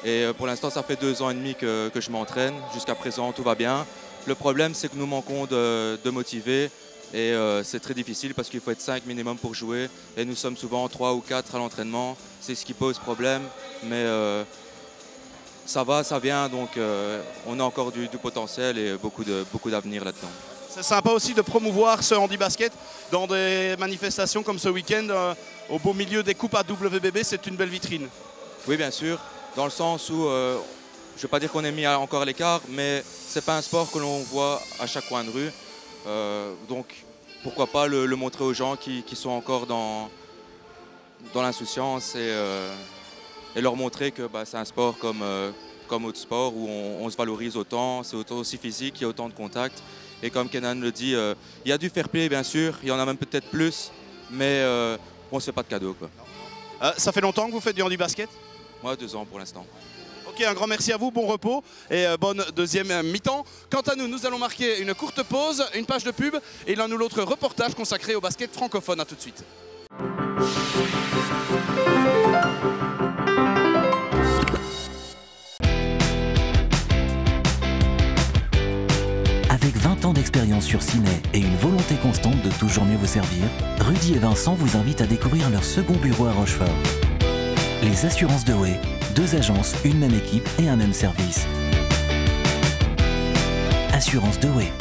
Et pour l'instant ça fait 2 ans et demi que je m'entraîne, jusqu'à présent tout va bien. Le problème c'est que nous manquons de motivés et c'est très difficile parce qu'il faut être 5 minimum pour jouer et nous sommes souvent 3 ou 4 à l'entraînement, c'est ce qui pose problème, mais ça va, ça vient, donc on a encore du potentiel et beaucoup d'avenir là-dedans. C'est sympa aussi de promouvoir ce handibasket dans des manifestations comme ce week-end au beau milieu des coupes AWBB, c'est une belle vitrine. Oui bien sûr, dans le sens où, je ne vais pas dire qu'on est mis encore à l'écart, mais ce n'est pas un sport que l'on voit à chaque coin de rue. Donc pourquoi pas le montrer aux gens qui sont encore dans l'insouciance et leur montrer que c'est un sport comme autre sport où on se valorise autant, c'est aussi physique, il y a autant de contacts. Et comme Kenan le dit, il y a du fair play bien sûr, il y en a même peut-être plus, mais on ne se fait pas de cadeaux, quoi. Ça fait longtemps que vous faites du handibasket? Moi 2 ans pour l'instant. Ok, un grand merci à vous, bon repos et bonne deuxième mi-temps. Quant à nous, nous allons marquer une courte pause, une page de pub et l'un ou l'autre reportage consacré au basket francophone. À tout de suite. Avec 20 ans d'expérience sur Ciné et une volonté constante de toujours mieux vous servir, Rudy et Vincent vous invitent à découvrir leur second bureau à Rochefort. Les assurances de Way, 2 agences, une même équipe et un même service. Assurance de Way.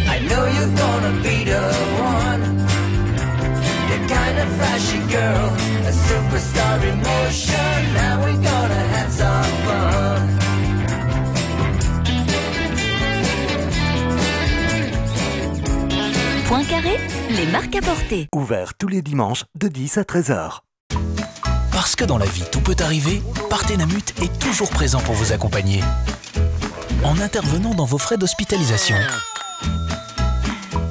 I know you're gonna be the one, the kind of flashy girl, a superstar emotion. Now we're gonna have some fun. Point carré, les marques à porter. Ouvert tous les dimanches de 10 à 13h. Parce que dans la vie, tout peut arriver, Partenamut est toujours présent pour vous accompagner. En intervenant dans vos frais d'hospitalisation.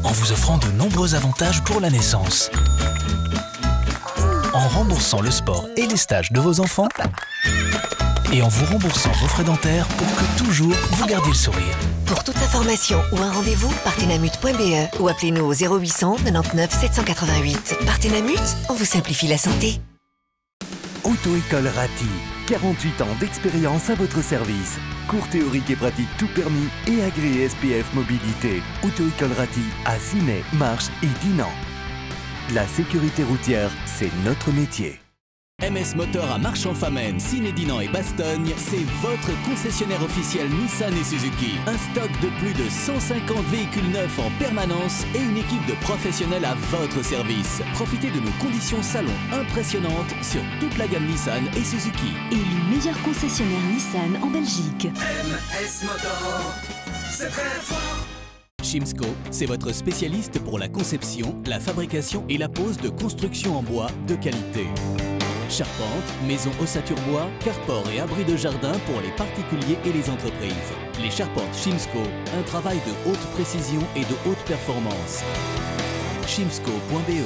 En vous offrant de nombreux avantages pour la naissance. En remboursant le sport et les stages de vos enfants. Et en vous remboursant vos frais dentaires pour que toujours vous gardiez le sourire. Pour toute information ou un rendez-vous, partenamut.be ou appelez-nous au 0800 99 788. Partenamut, on vous simplifie la santé. Auto-école Ratti, 48 ans d'expérience à votre service. Cours théorique et pratique tout permis et agréé SPF Mobilité. Auto-école Ratti à Ciney, Marche et Dinan. La sécurité routière, c'est notre métier. MS Moteur à Marchand-Famenne, Ciné-Dinan et Bastogne, c'est votre concessionnaire officiel Nissan et Suzuki. Un stock de plus de 150 véhicules neufs en permanence et une équipe de professionnels à votre service. Profitez de nos conditions salon impressionnantes sur toute la gamme Nissan et Suzuki. Élu meilleur concessionnaire Nissan en Belgique. MS Motor, c'est très fort. Chimsco, c'est votre spécialiste pour la conception, la fabrication et la pose de constructions en bois de qualité. Charpente, maison ossature bois, carport et abri de jardin pour les particuliers et les entreprises. Les charpentes Chimsco, un travail de haute précision et de haute performance. chimsco.be.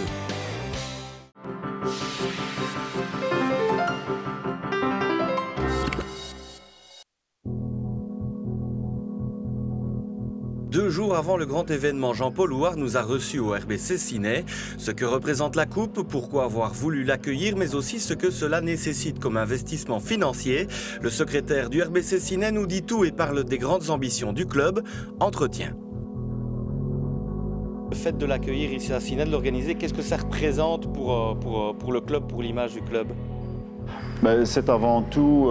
Deux jours avant le grand événement, Jean-Paul Houard nous a reçus au RBC Ciné. Ce que représente la Coupe, pourquoi avoir voulu l'accueillir, mais aussi ce que cela nécessite comme investissement financier. Le secrétaire du RBC Ciné nous dit tout et parle des grandes ambitions du club. Entretien. Le fait de l'accueillir ici à Ciné, de l'organiser, qu'est-ce que ça représente pour le club, pour l'image du club? C'est avant tout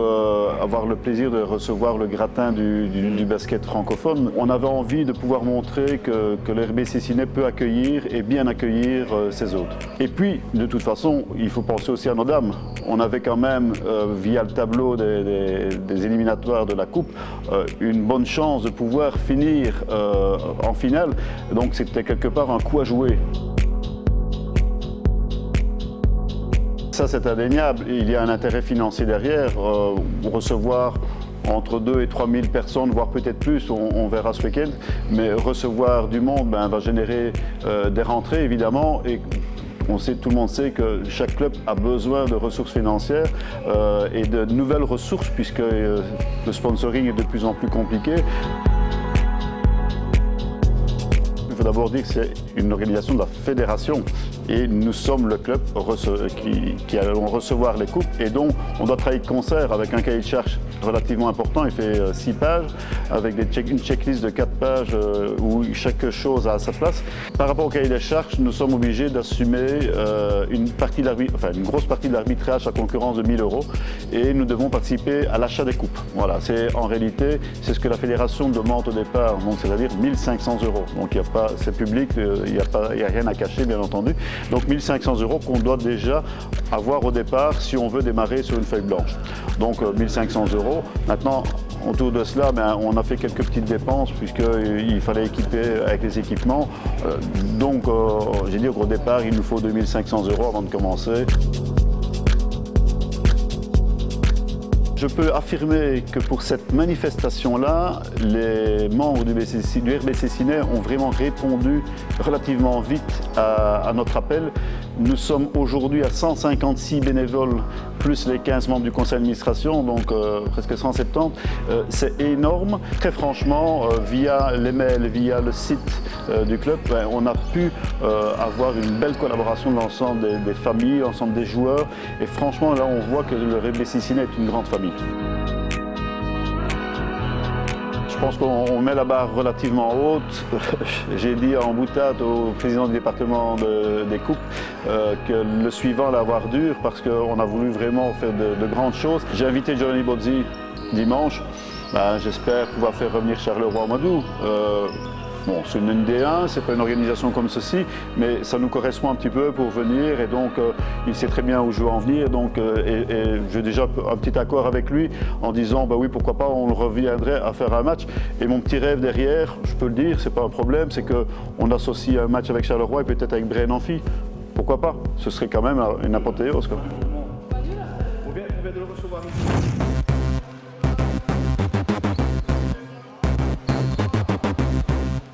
avoir le plaisir de recevoir le gratin du basket francophone. On avait envie de pouvoir montrer que le RBC Ciné peut accueillir et bien accueillir ses hôtes. Et puis, de toute façon, il faut penser aussi à nos dames. On avait quand même, via le tableau des éliminatoires de la Coupe, une bonne chance de pouvoir finir en finale. Donc c'était quelque part un coup à jouer. Ça, c'est indéniable. Il y a un intérêt financier derrière. Recevoir entre 2 et 3 000 personnes, voire peut-être plus, on verra ce week-end. Mais recevoir du monde va générer des rentrées, évidemment. Et tout le monde sait que chaque club a besoin de ressources financières et de nouvelles ressources, puisque le sponsoring est de plus en plus compliqué. Il faut d'abord dire que c'est une organisation de la fédération et nous sommes le club qui allons recevoir les coupes et donc on doit travailler de concert avec un cahier de charges relativement important. Il fait 6 pages avec une checklist de 4 pages où chaque chose a sa place. Par rapport au cahier de charges, nous sommes obligés d'assumer une grosse partie de l'arbitrage à concurrence de 1 000 € et nous devons participer à l'achat des coupes. Voilà, en réalité, c'est ce que la fédération demande au départ, c'est-à-dire 1 500 €. Donc c'est public, il n'y a rien à cacher, bien entendu. Donc 1 500 € qu'on doit déjà avoir au départ si on veut démarrer sur une feuille blanche. Donc 1 500 €. Maintenant, autour de cela, on a fait quelques petites dépenses puisqu'il fallait équiper avec les équipements. Donc j'ai dit qu'au départ, il nous faut 2 500 € avant de commencer. Je peux affirmer que pour cette manifestation-là, les membres du RBC Ciné ont vraiment répondu relativement vite à notre appel. Nous sommes aujourd'hui à 156 bénévoles, plus les 15 membres du conseil d'administration, donc presque 170. C'est énorme. Très franchement, via les mails, via le site du club, on a pu avoir une belle collaboration de l'ensemble des familles, l'ensemble des joueurs. Et franchement, là, on voit que le RBC Ciné est une grande famille. Je pense qu'on met la barre relativement haute. J'ai dit en boutade au président du département des coupes que le suivant allait avoir dur parce qu'on a voulu vraiment faire de grandes choses. J'ai invité Johnny Bozzi dimanche. J'espère pouvoir faire revenir Charleroi au mois d'août. Bon, c'est une D1, c'est pas une organisation comme ceci, mais ça nous correspond un petit peu pour venir et donc il sait très bien où je veux en venir. Donc, et j'ai déjà un petit accord avec lui en disant oui, pourquoi pas, on reviendrait à faire un match. Et mon petit rêve derrière, je peux le dire, c'est pas un problème, c'est qu'on associe un match avec Charleroi et peut-être avec Braine Amphi. Pourquoi pas? Ce serait quand même une apothéose. On vient de le recevoir ici.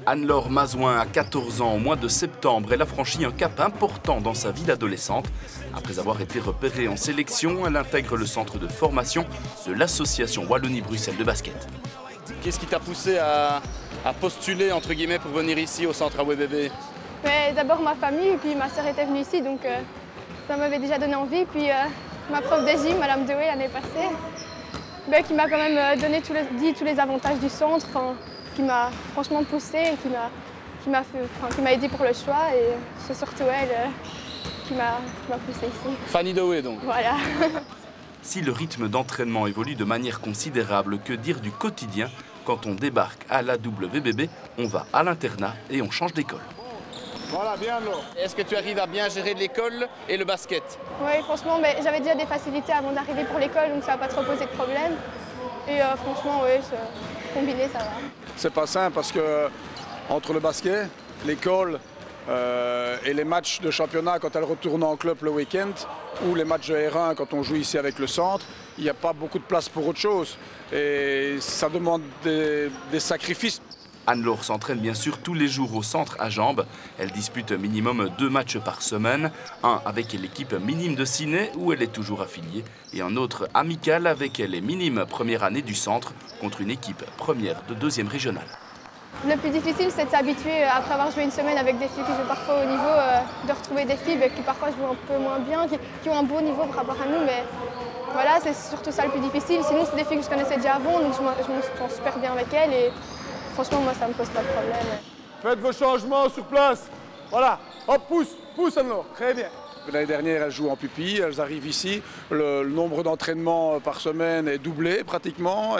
Anne-Laure Mazouin a 14 ans au mois de septembre. Elle a franchi un cap important dans sa vie d'adolescente. Après avoir été repérée en sélection, elle intègre le centre de formation de l'association Wallonie-Bruxelles de basket. Qu'est-ce qui t'a poussé à postuler entre guillemets pour venir ici au centre AWBB? D'abord ma famille et puis ma sœur était venue ici donc ça m'avait déjà donné envie. Puis ma prof de gym, Madame Dewey, l'année passée, qui m'a quand même dit tous les avantages du centre. Qui m'a franchement poussée et qui m'a aidé pour le choix et c'est surtout elle qui m'a poussée ici. Fanny Dewey donc. Voilà. Si le rythme d'entraînement évolue de manière considérable, que dire du quotidien? Quand on débarque à la WBB, on va à l'internat et on change d'école. Voilà, bien alors. Est-ce que tu arrives à bien gérer l'école et le basket? Oui, franchement, j'avais déjà des facilités avant d'arriver pour l'école, donc ça n'a pas trop posé de problème. Et franchement, oui, combiné, ça va. C'est pas simple parce que entre le basket, l'école et les matchs de championnat quand elle retourne en club le week-end ou les matchs de R1 quand on joue ici avec le centre, il n'y a pas beaucoup de place pour autre chose. Et ça demande des sacrifices. Anne-Laure s'entraîne bien sûr tous les jours au centre à Jambes. Elle dispute minimum 2 matchs par semaine, un avec l'équipe minime de Ciney où elle est toujours affiliée et un autre amical avec les minimes première année du centre contre une équipe première de 2e régionale. Le plus difficile, c'est de s'habituer, après avoir joué une semaine avec des filles qui jouent parfois au niveau, de retrouver des filles qui parfois jouent un peu moins bien, qui ont un beau niveau par rapport à nous. Mais voilà, c'est surtout ça le plus difficile. Sinon, c'est des filles que je connaissais déjà avant, donc je me sens super bien avec elles. Et franchement, moi, ça ne me pose pas de problème. Faites vos changements sur place. Voilà. Hop, pousse Anne-Laure. Très bien. L'année dernière, elles jouent en pupille, elles arrivent ici. Le nombre d'entraînements par semaine est doublé pratiquement.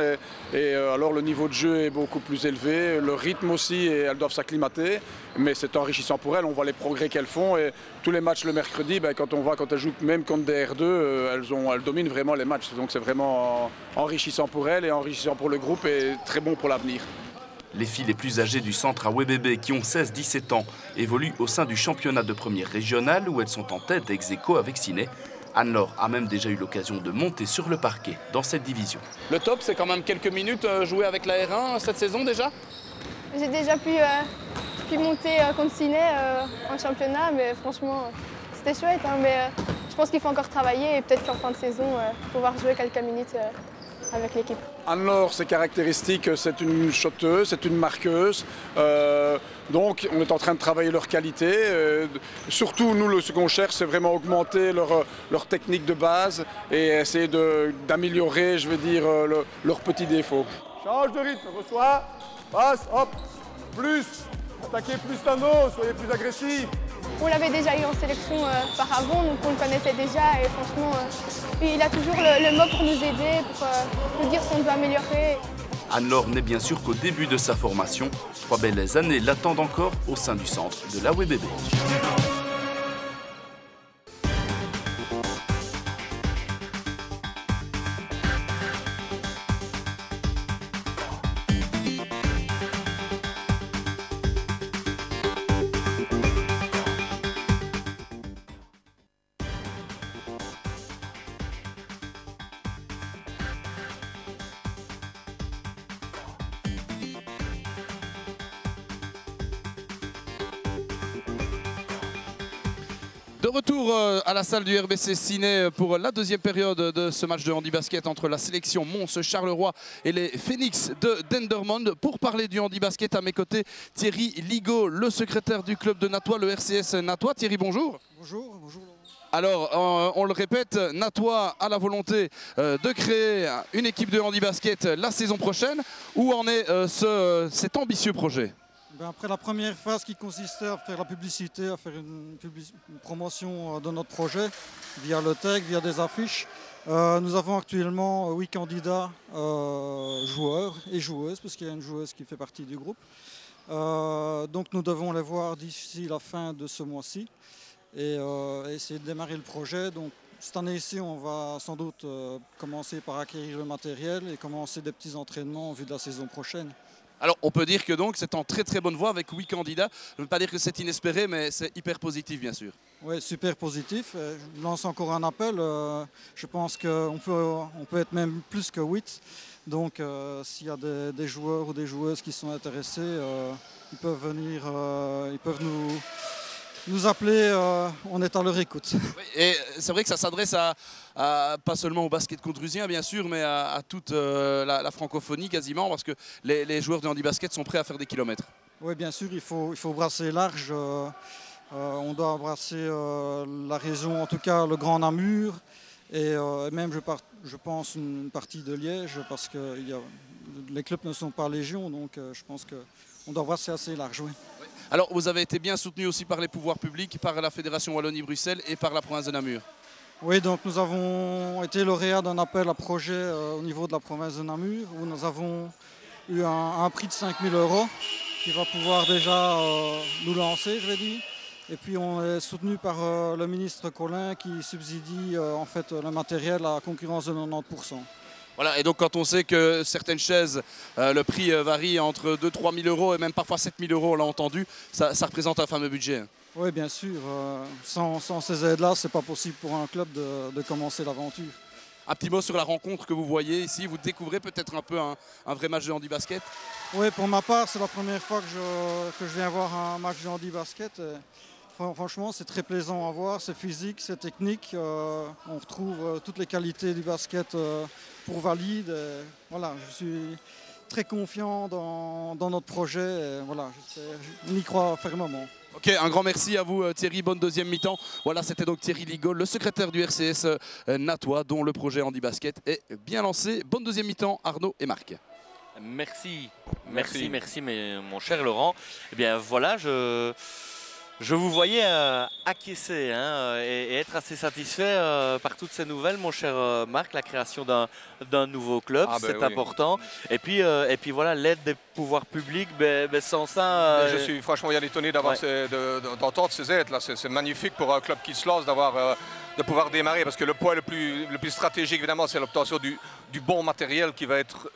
Et alors le niveau de jeu est beaucoup plus élevé, le rythme aussi, et elles doivent s'acclimater. Mais c'est enrichissant pour elles, on voit les progrès qu'elles font. Et tous les matchs le mercredi, quand elles jouent même contre des R2, elles dominent vraiment les matchs. Donc c'est vraiment enrichissant pour elles et enrichissant pour le groupe et très bon pour l'avenir. Les filles les plus âgées du centre à WBB qui ont 16-17 ans évoluent au sein du championnat de première régionale où elles sont en tête ex-aequo avec Ciney. Anne-Laure a même déjà eu l'occasion de monter sur le parquet dans cette division. Le top, c'est quand même quelques minutes jouées avec la R1 cette saison déjà? J'ai déjà pu monter contre Ciney en championnat, mais franchement, c'était chouette. Hein, mais je pense qu'il faut encore travailler et peut-être qu'en fin de saison, pouvoir jouer quelques minutes avec l'équipe. Anne-Laure, ses caractéristiques, c'est une shotteuse, c'est une marqueuse. Donc on est en train de travailler leur qualité. Surtout, nous, ce qu'on cherche, c'est vraiment augmenter leur technique de base et essayer d'améliorer, je vais dire, leurs petits défauts. Change de rythme, reçois, passe, hop, plus, attaquez plus Tano, soyez plus agressifs. On l'avait déjà eu en sélection par avant, donc on le connaissait déjà et franchement, il a toujours le mot pour nous aider, pour nous dire ce qu'on doit améliorer. Anne-Laure n'est bien sûr qu'au début de sa formation. 3 belles années l'attendent encore au sein du centre de la WBB. De retour à la salle du RBC Ciney pour la deuxième période de ce match de handi-basket entre la sélection Mons-Charleroi et les Phoenix de Dendermonde. Pour parler du handi-basket, à mes côtés, Thierry Ligaud, le secrétaire du club de Natois, le RCS Natois. Thierry, bonjour. Bonjour. Alors, on le répète, Natois a la volonté de créer une équipe de handi-basket la saison prochaine. Où en est cet ambitieux projet ? Après la première phase qui consistait à faire la publicité, à faire une promotion de notre projet via le tag, via des affiches, nous avons actuellement 8 candidats joueurs et joueuses, parce qu'il y a une joueuse qui fait partie du groupe. Donc nous devons les voir d'ici la fin de ce mois-ci et essayer de démarrer le projet. Donc, cette année-ci, on va sans doute commencer par acquérir le matériel et commencer des petits entraînements en vue de la saison prochaine. Alors, on peut dire que donc c'est en très très bonne voie avec 8 candidats. Je ne veux pas dire que c'est inespéré, mais c'est hyper positif, bien sûr. Oui, super positif. Je lance encore un appel. Je pense qu'on peut être même plus que 8. Donc, s'il y a des joueurs ou des joueuses qui sont intéressés, ils peuvent venir, ils peuvent nous appeler, on est à leur écoute. Oui, et c'est vrai que ça s'adresse pas seulement au basket condrusien bien sûr, mais à toute la francophonie quasiment, parce que les joueurs de handi-basket sont prêts à faire des kilomètres. Oui, bien sûr, il faut brasser large. On doit brasser la région, en tout cas le Grand Namur, et même je pense une partie de Liège, parce que les clubs ne sont pas légion, donc je pense qu'on doit brasser assez large. Oui. Alors, vous avez été bien soutenu aussi par les pouvoirs publics, par la Fédération Wallonie-Bruxelles et par la province de Namur. Oui, donc nous avons été lauréats d'un appel à projet au niveau de la province de Namur, où nous avons eu un prix de 5 000 € qui va pouvoir déjà nous lancer, je vais dire. Et puis on est soutenu par le ministre Collin qui subsidie en fait le matériel à concurrence de 90%. Voilà, et donc quand on sait que certaines chaises, le prix varie entre 2 000 à 3 000 €, et même parfois 7 000 €, on l'a entendu, ça représente un fameux budget. Oui, bien sûr. Sans ces aides-là, ce n'est pas possible pour un club de commencer l'aventure. Un petit mot sur la rencontre que vous voyez ici. Vous découvrez peut-être un peu un vrai match de handi-basket? Oui, pour ma part, c'est la première fois que je viens voir un match de handi-basket. Franchement, c'est très plaisant à voir, c'est physique, c'est technique. On retrouve toutes les qualités du basket pour valide. Voilà, je suis très confiant dans notre projet. Voilà, on y croit fermement. Ok, un grand merci à vous Thierry, bonne deuxième mi-temps. Voilà, c'était donc Thierry Ligol, le secrétaire du RCS Natois, dont le projet handi-basket est bien lancé. Bonne deuxième mi-temps, Arnaud et Marc. Merci, mais mon cher Laurent. Eh bien voilà, je vous voyais acquiescer et être assez satisfait par toutes ces nouvelles, mon cher Marc, la création d'un nouveau club, c'est important. Et puis voilà, l'aide des pouvoirs publics, sans ça... Je suis franchement bien étonné d'entendre ces aides. C'est magnifique pour un club qui se lance de pouvoir démarrer, parce que le point le plus stratégique, évidemment, c'est l'obtention du bon matériel qui va être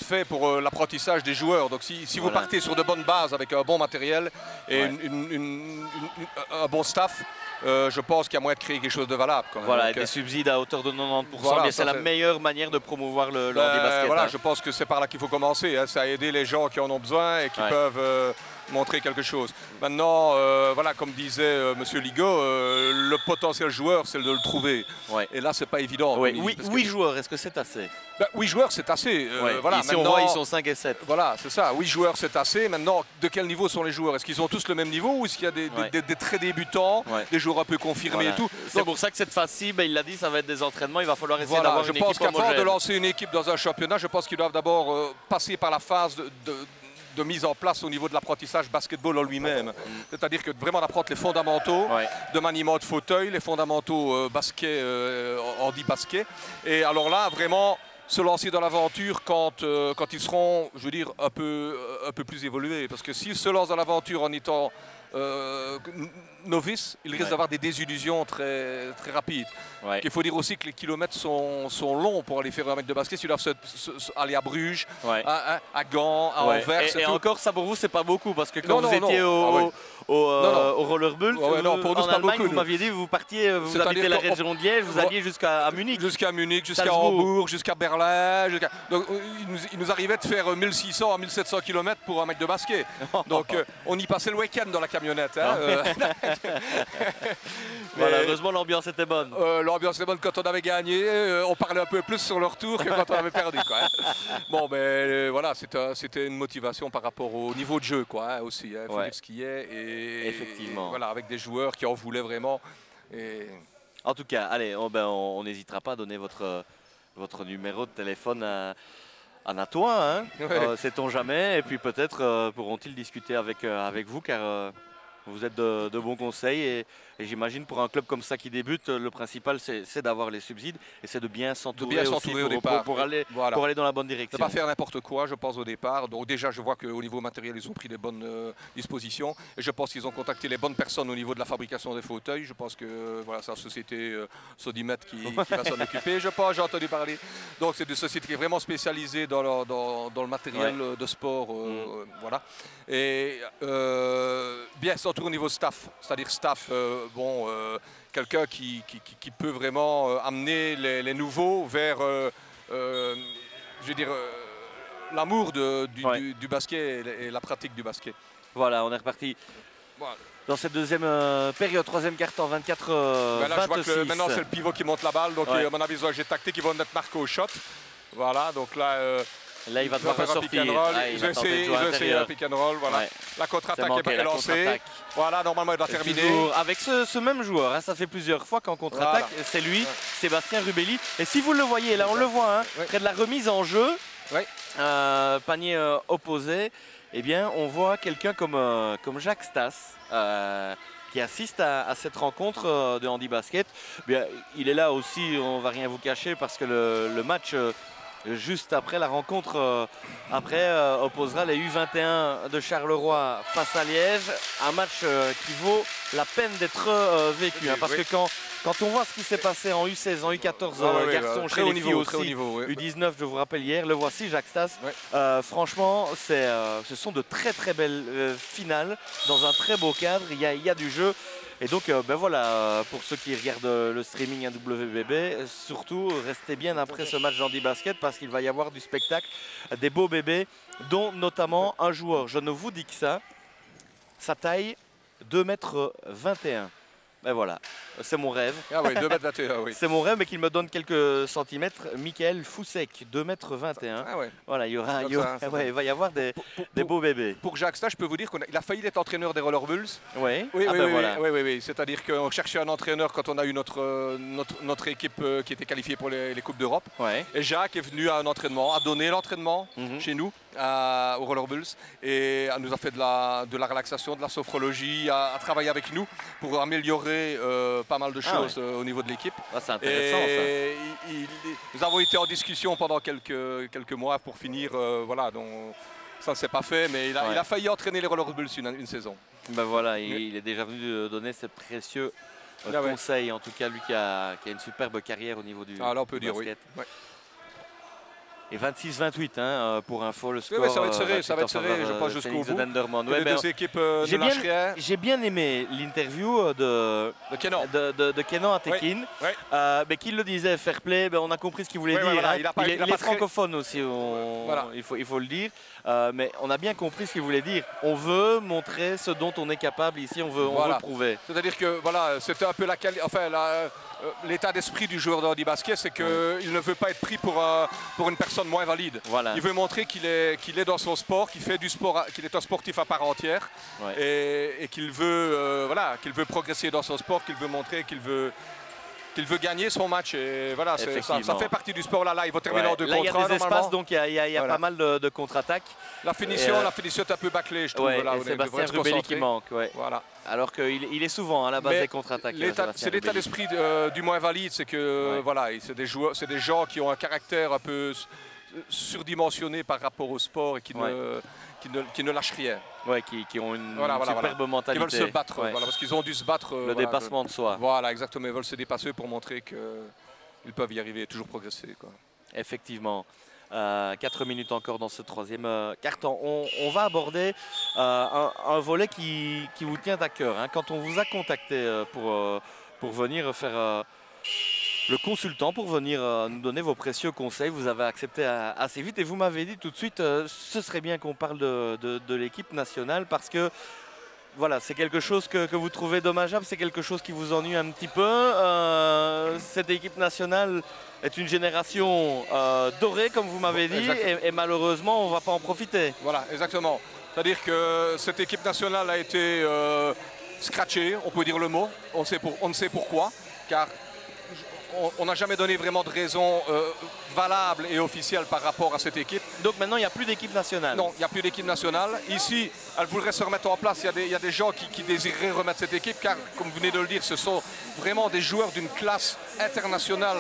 fait pour l'apprentissage des joueurs. Donc si vous partez sur de bonnes bases avec un bon matériel et un bon staff, je pense qu'il y a moyen de créer quelque chose de valable. Quand même. Voilà, donc, des subsides à hauteur de 90%, voilà, c'est la meilleure manière de promouvoir le handi-basket. Voilà, je pense que c'est par là qu'il faut commencer. C'est à aider les gens qui en ont besoin et qui peuvent montrer quelque chose. Maintenant, voilà, comme disait Monsieur Ligo, le potentiel joueur, c'est de le trouver. Et là, c'est pas évident. 8 joueurs, est-ce que c'est assez? 8 joueurs, c'est assez. Voilà, ici, on voit, ils sont 5 et 7. Voilà, c'est ça. 8 joueurs, c'est assez. Maintenant, de quel niveau sont les joueurs? Est-ce qu'ils ont tous le même niveau ou est-ce qu'il y a des très débutants, des joueurs un peu confirmés et tout? C'est pour ça que cette phase-ci, il l'a dit, ça va être des entraînements. Il va falloir essayer d'avoir une équipe homogène. Je pense qu'avant de lancer une équipe dans un championnat, je pense qu'ils doivent d'abord passer par la phase de mise en place au niveau de l'apprentissage basketball en lui-même. C'est-à-dire que vraiment d'apprendre les fondamentaux de maniement de fauteuil, les fondamentaux basket, handi-basket. Et alors là, vraiment se lancer dans l'aventure quand ils seront, je veux dire, un peu plus évolués. Parce que s'ils se lancent dans l'aventure en étant novice, il risque d'avoir des désillusions très rapides. Il faut dire aussi que les kilomètres sont longs pour aller faire un mètre de basket. Ils doivent aller à Bruges, à Gand, à Anvers. Et encore, ça pour vous, c'est pas beaucoup parce que quand vous étiez au Rollerball, en Allemagne, vous m'aviez dit vous partiez, vous habitez la région de Liège, vous alliez jusqu'à Munich. Jusqu'à Munich, jusqu'à Hambourg, jusqu'à Berlin. Donc il nous arrivait de faire 1600 à 1700 km pour un mètre de basket. Donc on y passait le week-end dans la camionnette. Voilà, heureusement l'ambiance était bonne. L'ambiance était bonne quand on avait gagné, on parlait un peu plus sur le retour que quand on avait perdu. Bon, mais voilà, c'était une motivation par rapport au niveau de jeu aussi. Il faut dire ce qu'il y est. Et effectivement. Voilà, avec des joueurs qui en voulaient vraiment. Et... En tout cas, allez, on n'hésitera pas à donner votre numéro de téléphone à Natois, sait-on jamais. Et puis peut-être pourront-ils discuter avec vous, car vous êtes de bons conseils. Et j'imagine pour un club comme ça qui débute, le principal c'est d'avoir les subsides et c'est de bien s'entourer au départ pour aller dans la bonne direction. Ne pas faire n'importe quoi, je pense, au départ. Donc déjà, je vois qu'au niveau matériel, ils ont pris des bonnes dispositions. Et je pense qu'ils ont contacté les bonnes personnes au niveau de la fabrication des fauteuils. Je pense que voilà, c'est la société Sodimet qui va s'en occuper. Je pense, j'ai entendu parler. Donc c'est une société qui est vraiment spécialisée dans le matériel de sport. Voilà. Et bien s'entourer au niveau staff, c'est-à-dire staff... quelqu'un qui peut vraiment amener les nouveaux vers je veux dire, l'amour du basket et la pratique du basket. Voilà, on est reparti dans cette deuxième période, troisième quart-temps, 24-26. Là, je vois que maintenant c'est le pivot qui monte la balle, donc à mon avis, ils ont j'ai tactique, ils vont être marqués au shot. Voilà, donc là... Là, il va devoir faire un pick and roll. Ils ont essayé un pick and roll. Voilà. La contre-attaque est lancée. Voilà, normalement, il doit terminer. Avec ce même joueur, ça fait plusieurs fois qu'en contre-attaque, c'est lui, Sébastien Rubelli. Et si vous le voyez, là, on le voit, près de la remise en jeu, panier opposé, eh bien, on voit quelqu'un comme Jacques Stas, qui assiste à cette rencontre de handi-basket. Il est là aussi, on ne va rien vous cacher, parce que le match... juste après la rencontre, opposera les U21 de Charleroi face à Liège. Un match qui vaut la peine d'être vécu. Parce que quand on voit ce qui s'est passé en U16, en U14, garçons chez les filles aussi, U19, je vous rappelle hier, le voici, Jacques Stas. Franchement, ce sont de très très belles finales dans un très beau cadre. Il y a du jeu. Et donc, ben voilà, pour ceux qui regardent le streaming WBB, surtout, restez bien après ce match d'handi-basket parce qu'il va y avoir du spectacle, des beaux bébés, dont notamment un joueur, je ne vous dis que ça, sa taille, 2,21 m. Ben voilà, c'est mon rêve. Ah oui, 2,21 m, oui. C'est mon rêve, mais qu'il me donne quelques centimètres. Michael Foussek, 2,21 m. Ah ouais. Voilà, il va y avoir des beaux bébés. Pour Jacques Stach, je peux vous dire qu'il a failli être entraîneur des Roller Bulls. Oui, oui. C'est-à-dire qu'on cherchait un entraîneur quand on a eu notre équipe qui était qualifiée pour les Coupes d'Europe. Ouais. Et Jacques est venu à un entraînement, a donné l'entraînement chez nous, aux Roller Bulls. Et nous a fait de la relaxation, de la sophrologie, a travaillé avec nous pour améliorer pas mal de choses au niveau de l'équipe. Ah, c'est intéressant ça. Nous avons été en discussion pendant quelques mois pour finir, voilà, donc ça ne s'est pas fait, mais il a failli entraîner les Roller Bulls une saison. Ben voilà, il est déjà venu donner ses précieux conseils, en tout cas lui qui a une superbe carrière au niveau du là on peut dire basket. Oui. Et 26-28 hein, pour info, le score. Oui, ça va être serré, je pense, jusqu'au bout. Les deux équipes ne lâchent rien. J'ai bien aimé l'interview de Kenan Atekin, mais qui le disait, fair play, on a compris ce qu'il voulait dire. Voilà, il est francophone aussi, il faut le dire, mais on a bien compris ce qu'il voulait dire. On veut montrer ce dont on est capable ici, on veut le prouver. C'est-à-dire que voilà, c'était un peu l'état d'esprit du joueur de handi-basket, c'est qu'il ne veut pas être pris pour une personne moins valide. Voilà. Il veut montrer qu'il est dans son sport, qu'il fait du sport, qu'il est un sportif à part entière et qu'il veut, qu'il veut progresser dans son sport, qu'il veut montrer qu'il veut gagner son match. Et voilà, ça fait partie du sport. Là, il va terminer en 2 contre 1. Il y a des espaces, donc il y a pas mal de contre-attaques. La finition est un peu bâclée, je trouve. Et Sébastien Rubelli qui manque. Voilà. Alors qu'il est souvent à la base des contre-attaques. C'est l'état d'esprit du moins valide, c'est que c'est des gens qui ont un caractère un peu surdimensionné par rapport au sport et qui ne lâchent rien. Qui ont une superbe mentalité. Qui veulent se battre, parce qu'ils ont dû se battre. Le dépassement de soi. Voilà, exactement. Ils veulent se dépasser pour montrer qu'ils peuvent y arriver et toujours progresser. Effectivement. 4 minutes encore dans ce troisième quart-temps. On va aborder un volet qui vous tient à cœur. Hein. Quand on vous a contacté pour venir faire le consultant, pour venir nous donner vos précieux conseils, vous avez accepté assez vite et vous m'avez dit tout de suite ce serait bien qu'on parle de l'équipe nationale parce que voilà, c'est quelque chose que vous trouvez dommageable, c'est quelque chose qui vous ennuie un petit peu. Cette équipe nationale est une génération dorée, comme vous m'avez dit, et malheureusement, on ne va pas en profiter. Voilà, exactement. C'est-à-dire que cette équipe nationale a été scratchée, on peut dire le mot, on ne sait pourquoi, car on n'a jamais donné vraiment de raison valable et officielle par rapport à cette équipe. Donc maintenant, il n'y a plus d'équipe nationale? Non, il n'y a plus d'équipe nationale. Ici, elle voudrait se remettre en place. Il y a des gens qui désireraient remettre cette équipe, car, comme vous venez de le dire, ce sont vraiment des joueurs d'une classe internationale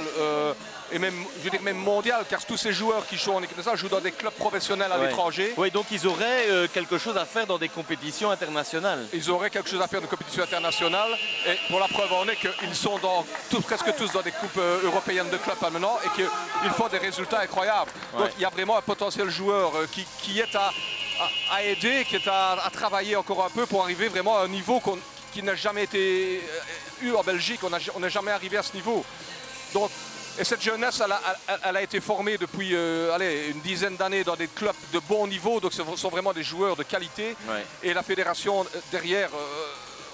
et même, je veux dire, même mondiale, car tous ces joueurs qui jouent en équipe nationale jouent dans des clubs professionnels à l'étranger. Oui, donc ils auraient quelque chose à faire dans des compétitions internationales. Ils auraient quelque chose à faire dans des compétitions internationales. Et pour la preuve en est qu'ils sont presque tous dans des coupes européennes de clubs maintenant et qu'ils font des résultats incroyables. Donc il y a vraiment un potentiel joueur qui est à aider, qui est à travailler encore un peu pour arriver vraiment à un niveau qui n'a jamais été eu en Belgique. On n'est jamais arrivé à ce niveau. Donc, et cette jeunesse, elle a été formée depuis une dizaine d'années dans des clubs de bon niveau. Donc ce sont vraiment des joueurs de qualité. Et la fédération derrière,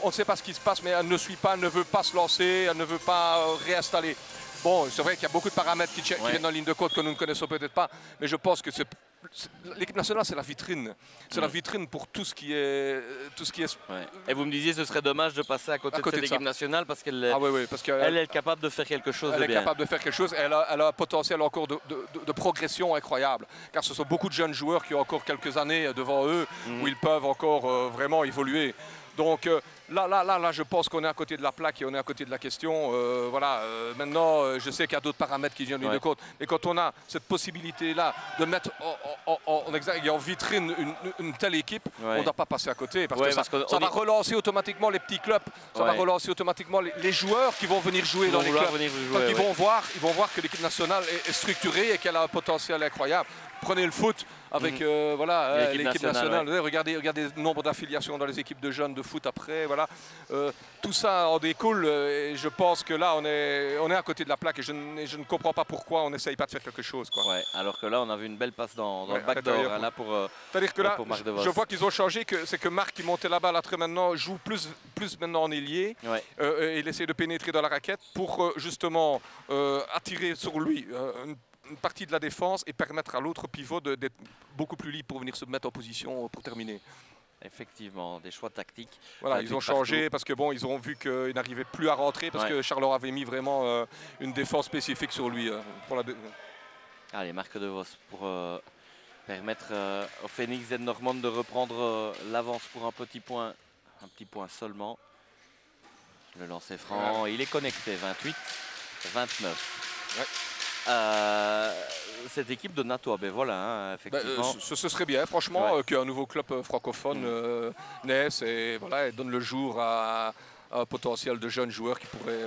on ne sait pas ce qui se passe, mais elle ne suit pas, elle ne veut pas se lancer, elle ne veut pas réinstaller. Bon, c'est vrai qu'il y a beaucoup de paramètres qui viennent en ligne de compte que nous ne connaissons peut-être pas, mais je pense que l'équipe nationale, c'est la vitrine. C'est la vitrine pour tout ce qui est... Et vous me disiez que ce serait dommage de passer à côté de cette équipe nationale parce qu'elle est capable de faire quelque chose de bien. Elle est capable de faire quelque chose, elle a un potentiel encore de progression incroyable. Car ce sont beaucoup de jeunes joueurs qui ont encore quelques années devant eux où ils peuvent encore vraiment évoluer. Donc là, je pense qu'on est à côté de la plaque et on est à côté de la question. Maintenant, je sais qu'il y a d'autres paramètres qui viennent de compte. Mais quand on a cette possibilité-là de mettre en vitrine une telle équipe, on ne doit pas passer à côté. Parce que ça va relancer automatiquement les petits clubs. Ça va relancer automatiquement les joueurs qui vont venir jouer dans les clubs. Ils vont voir que l'équipe nationale est structurée et qu'elle a un potentiel incroyable. prenez le foot avec voilà, l'équipe nationale. Ouais. Regardez le nombre d'affiliations dans les équipes de jeunes de foot après. Voilà. Tout ça en découle et je pense que là, on est à côté de la plaque et je ne comprends pas pourquoi on n'essaye pas de faire quelque chose. Quoi. Ouais, alors que là, on a vu une belle passe dans le backdoor là pour c'est-à-dire que là, Marc De Vos. je vois qu'ils ont changé, c'est que Marc qui montait là-bas là très maintenant joue plus maintenant en ailier. Ouais. Et il essaie de pénétrer dans la raquette pour justement attirer sur lui une partie de la défense et permettre à l'autre pivot d'être beaucoup plus libre pour venir se mettre en position pour terminer. Effectivement, des choix tactiques. Voilà, ils ont changé parce que bon, ils ont vu qu'ils n'arrivaient plus à rentrer parce que Charleroi avait mis vraiment une défense spécifique sur lui. Allez, Marc De Vos pour permettre au Phoenix Z Normand de reprendre l'avance pour un petit point seulement. Le lancer franc, il est connecté, 28-29. Ouais. Cette équipe de Natois, ben voilà, hein, effectivement. Ce serait bien, franchement, qu'un nouveau club francophone naisse et voilà, donne le jour à un potentiel de jeunes joueurs qui pourraient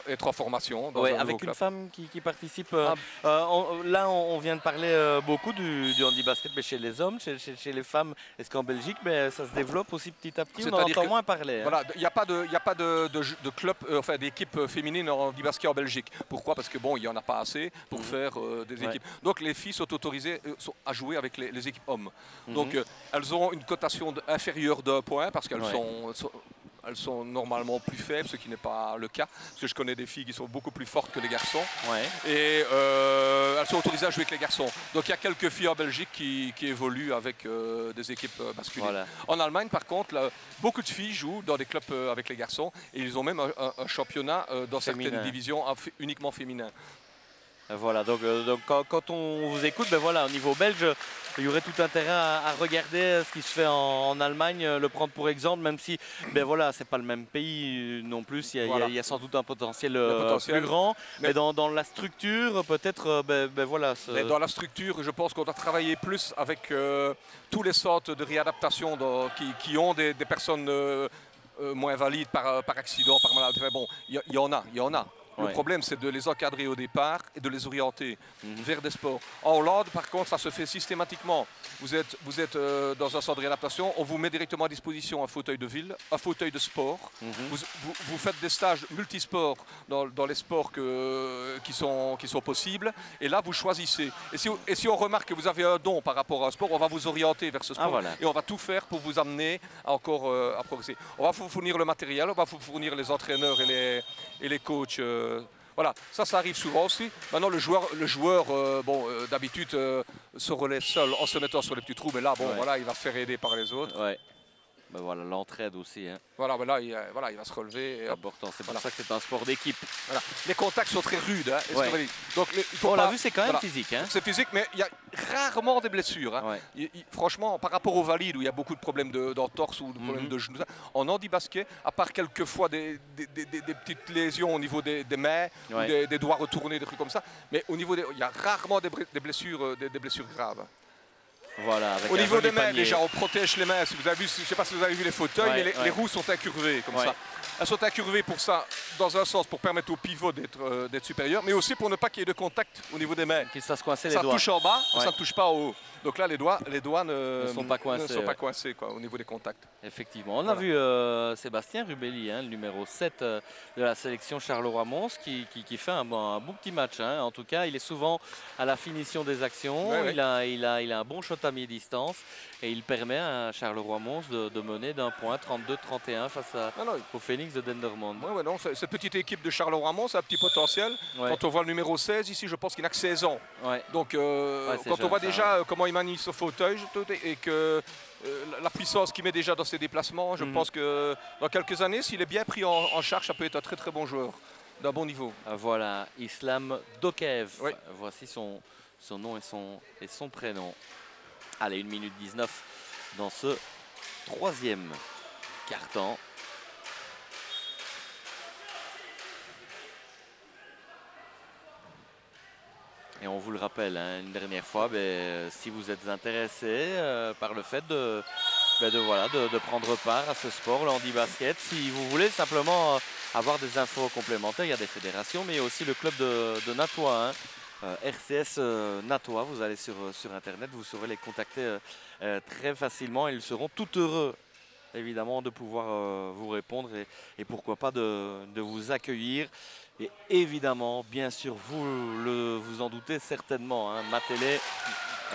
être en formation. Dans un avec club. une femme qui participe. Là, on vient de parler beaucoup du handi-basket, mais chez les hommes, chez les femmes, est-ce qu'en Belgique, ça se développe aussi petit à petit? On en entend moins parler. Voilà, il n'y a pas de club, enfin d'équipe féminine en handi-basket en Belgique. Pourquoi? Parce que bon, il n'y en a pas assez pour faire des équipes. Donc les filles sont autorisées à jouer avec les équipes hommes. Donc elles ont une cotation inférieure d'1 point parce qu'elles elles sont normalement plus faibles, ce qui n'est pas le cas. Parce que je connais des filles qui sont beaucoup plus fortes que les garçons. Et elles sont autorisées à jouer avec les garçons. Donc il y a quelques filles en Belgique qui évoluent avec des équipes masculines. Voilà. En Allemagne, par contre, là, beaucoup de filles jouent dans des clubs avec les garçons. Et ils ont même un championnat dans certaines divisions uniquement féminin. Voilà, donc quand on vous écoute, voilà, au niveau belge, il y aurait tout intérêt à regarder ce qui se fait en Allemagne, le prendre pour exemple, même si voilà, c'est pas le même pays non plus, il y a sans doute un potentiel plus grand, mais dans la structure, peut-être, voilà. Mais dans la structure, je pense qu'on doit travailler plus avec tous les centres de réadaptation qui ont des personnes moins valides par accident, par maladie. Bon, il y en a. Le problème, c'est de les encadrer au départ et de les orienter vers des sports. En Hollande, par contre, ça se fait systématiquement. Vous êtes dans un centre de réadaptation, on vous met directement à disposition un fauteuil de ville, un fauteuil de sport. Vous faites des stages multisports dans les sports qui sont possibles. Et là, vous choisissez. Et si on remarque que vous avez un don par rapport à un sport, on va vous orienter vers ce sport. Et on va tout faire pour vous amener encore à progresser. On va vous fournir le matériel, on va vous fournir les entraîneurs et les coachs. Voilà, ça arrive souvent aussi. Maintenant, le joueur d'habitude se relève seul en se mettant sur les petits trous, mais là, voilà, il va se faire aider par les autres. Voilà, l'entraide aussi. Hein. Voilà, là, il va se relever. C'est important, c'est pour ça que c'est un sport d'équipe. Voilà. Les contacts sont très rudes. Hein, donc, on l'a vu, c'est quand même physique. Hein. C'est physique, mais il y a rarement des blessures. Hein. Franchement, par rapport au valide, où il y a beaucoup de problèmes d'entorse ou de problèmes de genoux, en handi-basket, à part quelquefois des petites lésions au niveau des mains, ou des doigts retournés, des trucs comme ça, mais au niveau il y a rarement des blessures graves. Voilà, au niveau des mains, déjà, on protège les mains. Si vous avez vu, je ne sais pas si vous avez vu les fauteuils, mais les roues sont incurvées comme ça. Elles sont incurvées pour ça, dans un sens, pour permettre au pivot d'être supérieur, mais aussi pour ne pas qu'il y ait de contact au niveau des mains. Ça se coincer les doigts. Ça touche en bas, ça ne touche pas en haut. Donc là, les doigts ne sont pas coincés quoi, au niveau des contacts. Effectivement. On a vu Sébastien Rubelli, le numéro 7 de la sélection Charleroi-Mons, qui fait un bon petit match. Hein. En tout cas, il est souvent à la finition des actions. Il a un bon shot à mi-distance et il permet à Charleroi-Mons de mener d'un point 32-31 face au Phoenix de Dendermonde. Cette petite équipe de Charleroi-Mons a un petit potentiel. Quand on voit le numéro 16 ici, je pense qu'il n'a que 16 ans. Donc quand on voit déjà comment il manie ce fauteuil et que la puissance qu'il met déjà dans ses déplacements, je pense que dans quelques années, s'il est bien pris en charge, ça peut être un très très bon joueur d'un bon niveau. Voilà, Islam Dokev. Voici son nom et son prénom. Allez, 1 minute 19 dans ce troisième quart-temps. Et on vous le rappelle une dernière fois, si vous êtes intéressé par le fait de prendre part à ce sport, le handi-basket, si vous voulez simplement avoir des infos complémentaires, il y a des fédérations, mais il y a aussi le club de Natois RCS Natois. Vous allez sur Internet, vous saurez les contacter très facilement. Ils seront tout heureux, évidemment, de pouvoir vous répondre et pourquoi pas de vous accueillir. Et évidemment, bien sûr, vous en doutez certainement, hein, ma télé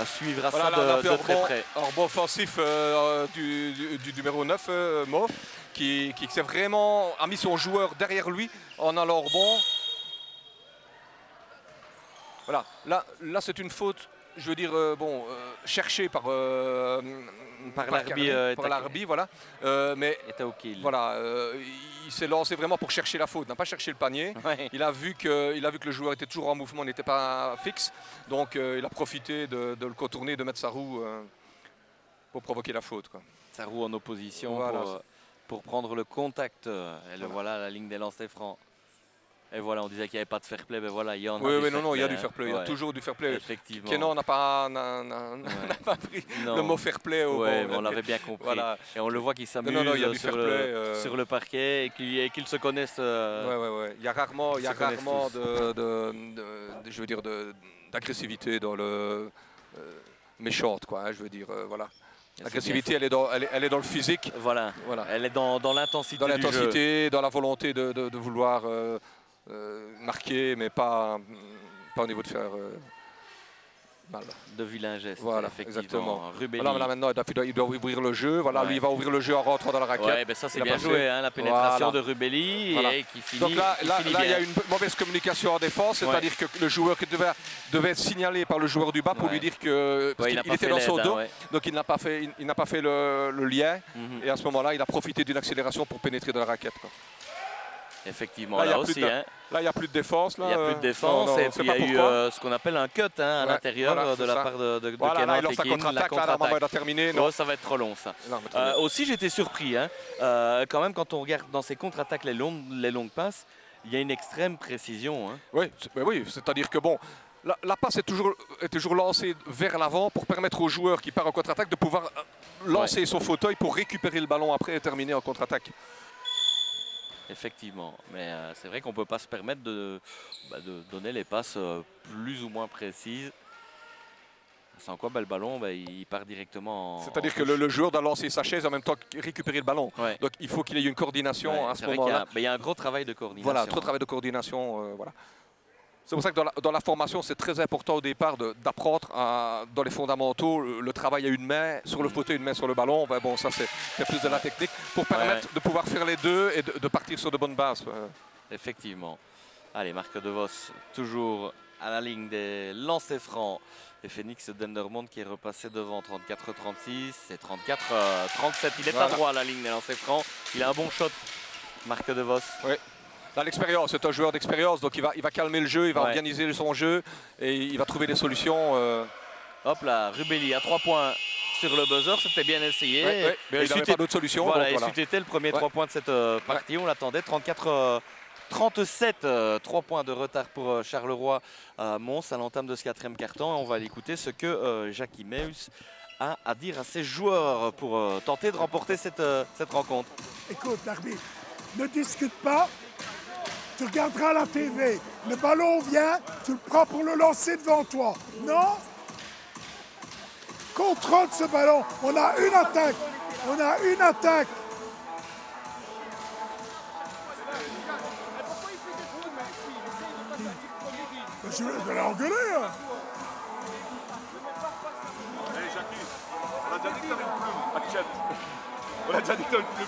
suivra ça de très près. Rebond offensif du numéro 9, Mo, qui s'est vraiment a mis son joueur derrière lui en allant au rebond. Voilà, là c'est une faute, je veux dire, cherchée par l'arbitre, voilà. Mais voilà, il s'est lancé vraiment pour chercher la faute, n'a pas cherché le panier. Ouais. Il a vu que le joueur était toujours en mouvement, n'était pas fixe. Donc il a profité de le contourner, de mettre sa roue pour provoquer la faute, quoi. Sa roue en opposition, voilà, pour prendre le contact. Et le voilà, la ligne des lancers francs. Et voilà, on disait qu'il n'y avait pas de fair play, mais voilà, il y en a. Oui, non, il y a du fair play, il y a toujours du fair play. Effectivement. Kenan n'a pas pris le mot fair play au on l'avait bien compris. Voilà. Et on le voit qu'il s'amuse sur le parquet et qu'ils se connaissent. Il y a rarement d'agressivité dans le méchante, quoi. Hein, je veux dire, voilà. L'agressivité, elle est dans le physique. Voilà. Elle est dans l'intensité. Dans l'intensité, dans la volonté de vouloir marquer, mais pas au niveau de faire mal. De vilains gestes, voilà, effectivement. Voilà, là, maintenant, il doit ouvrir le jeu. Voilà, lui, il va ouvrir le jeu en rentrant dans la raquette. Ouais, ça, c'est bien joué, hein, la pénétration de Rubelli et qui finit. Donc là, il y a une mauvaise communication en défense, c'est-à-dire que le joueur qui devait être signalé par le joueur du bas pour lui dire que il était dans son dos, donc il n'a pas fait le lien. Et à ce moment-là, il a profité d'une accélération pour pénétrer dans la raquette, quoi. Effectivement, là aussi. Là, il n'y a plus de défense. Il n'y a plus de défense. Et puis, il y a eu ce qu'on appelle un cut à l'intérieur de la part de Kenan Tekin. La contre-attaque, terminé. Ça va être trop long, ça. Aussi, j'étais surpris. Quand même, quand on regarde dans ces contre-attaques les longues passes, il y a une extrême précision. Hein. Oui, c'est-à-dire que bon, la passe est toujours lancée vers l'avant pour permettre au joueur qui part en contre-attaque de pouvoir lancer son fauteuil pour récupérer le ballon après et terminer en contre-attaque. Effectivement, mais c'est vrai qu'on ne peut pas se permettre de donner les passes plus ou moins précises. Sans quoi le ballon, il part directement en... C'est-à-dire que le joueur doit lancer sa chaise en même temps que récupérer le ballon. Ouais. Donc il faut qu'il y ait une coordination à ce moment-là. Il y a un gros travail de coordination. Voilà, trop de travail de coordination. Voilà. C'est pour ça que dans la formation, c'est très important au départ d'apprendre dans les fondamentaux le travail à une main sur le fauteuil, une main sur le ballon. Bon, ça c'est plus de la technique pour permettre de pouvoir faire les deux et de partir sur de bonnes bases. Effectivement. Allez, Marc De Vos, toujours à la ligne des lancers francs. Et Phoenix Dendermonde qui est repassé devant 34-36 et 34-37. Il est à droit à la ligne des lancers francs. Il a un bon shot, Marc De Vos. Oui. Dans l'expérience, c'est un joueur d'expérience, donc il va calmer le jeu, il va organiser son jeu et il va trouver des solutions. Hop là, Rubelli à 3 points sur le buzzer, c'était bien essayé. Mais il n'avait pas d'autre solution. Voilà, et c'était le premier 3 points de cette partie, on l'attendait. 34-37, 3 points de retard pour Charleroi Mons à l'entame de ce 4e quart-temps. On va l'écouter ce que Jackie Meus a à dire à ses joueurs pour tenter de remporter cette rencontre. Écoute, l'arbitre, ne discute pas. Tu regarderas la TV. Le ballon vient, tu le prends pour le lancer devant toi. Non? Contrôle ce ballon. On a une attaque. On a une attaque. Je vais l'engueuler. Hein. Allez, Jackie, on a déjà dit que t'avais une plume. Accepte. On a déjà dit que t'avais une plume.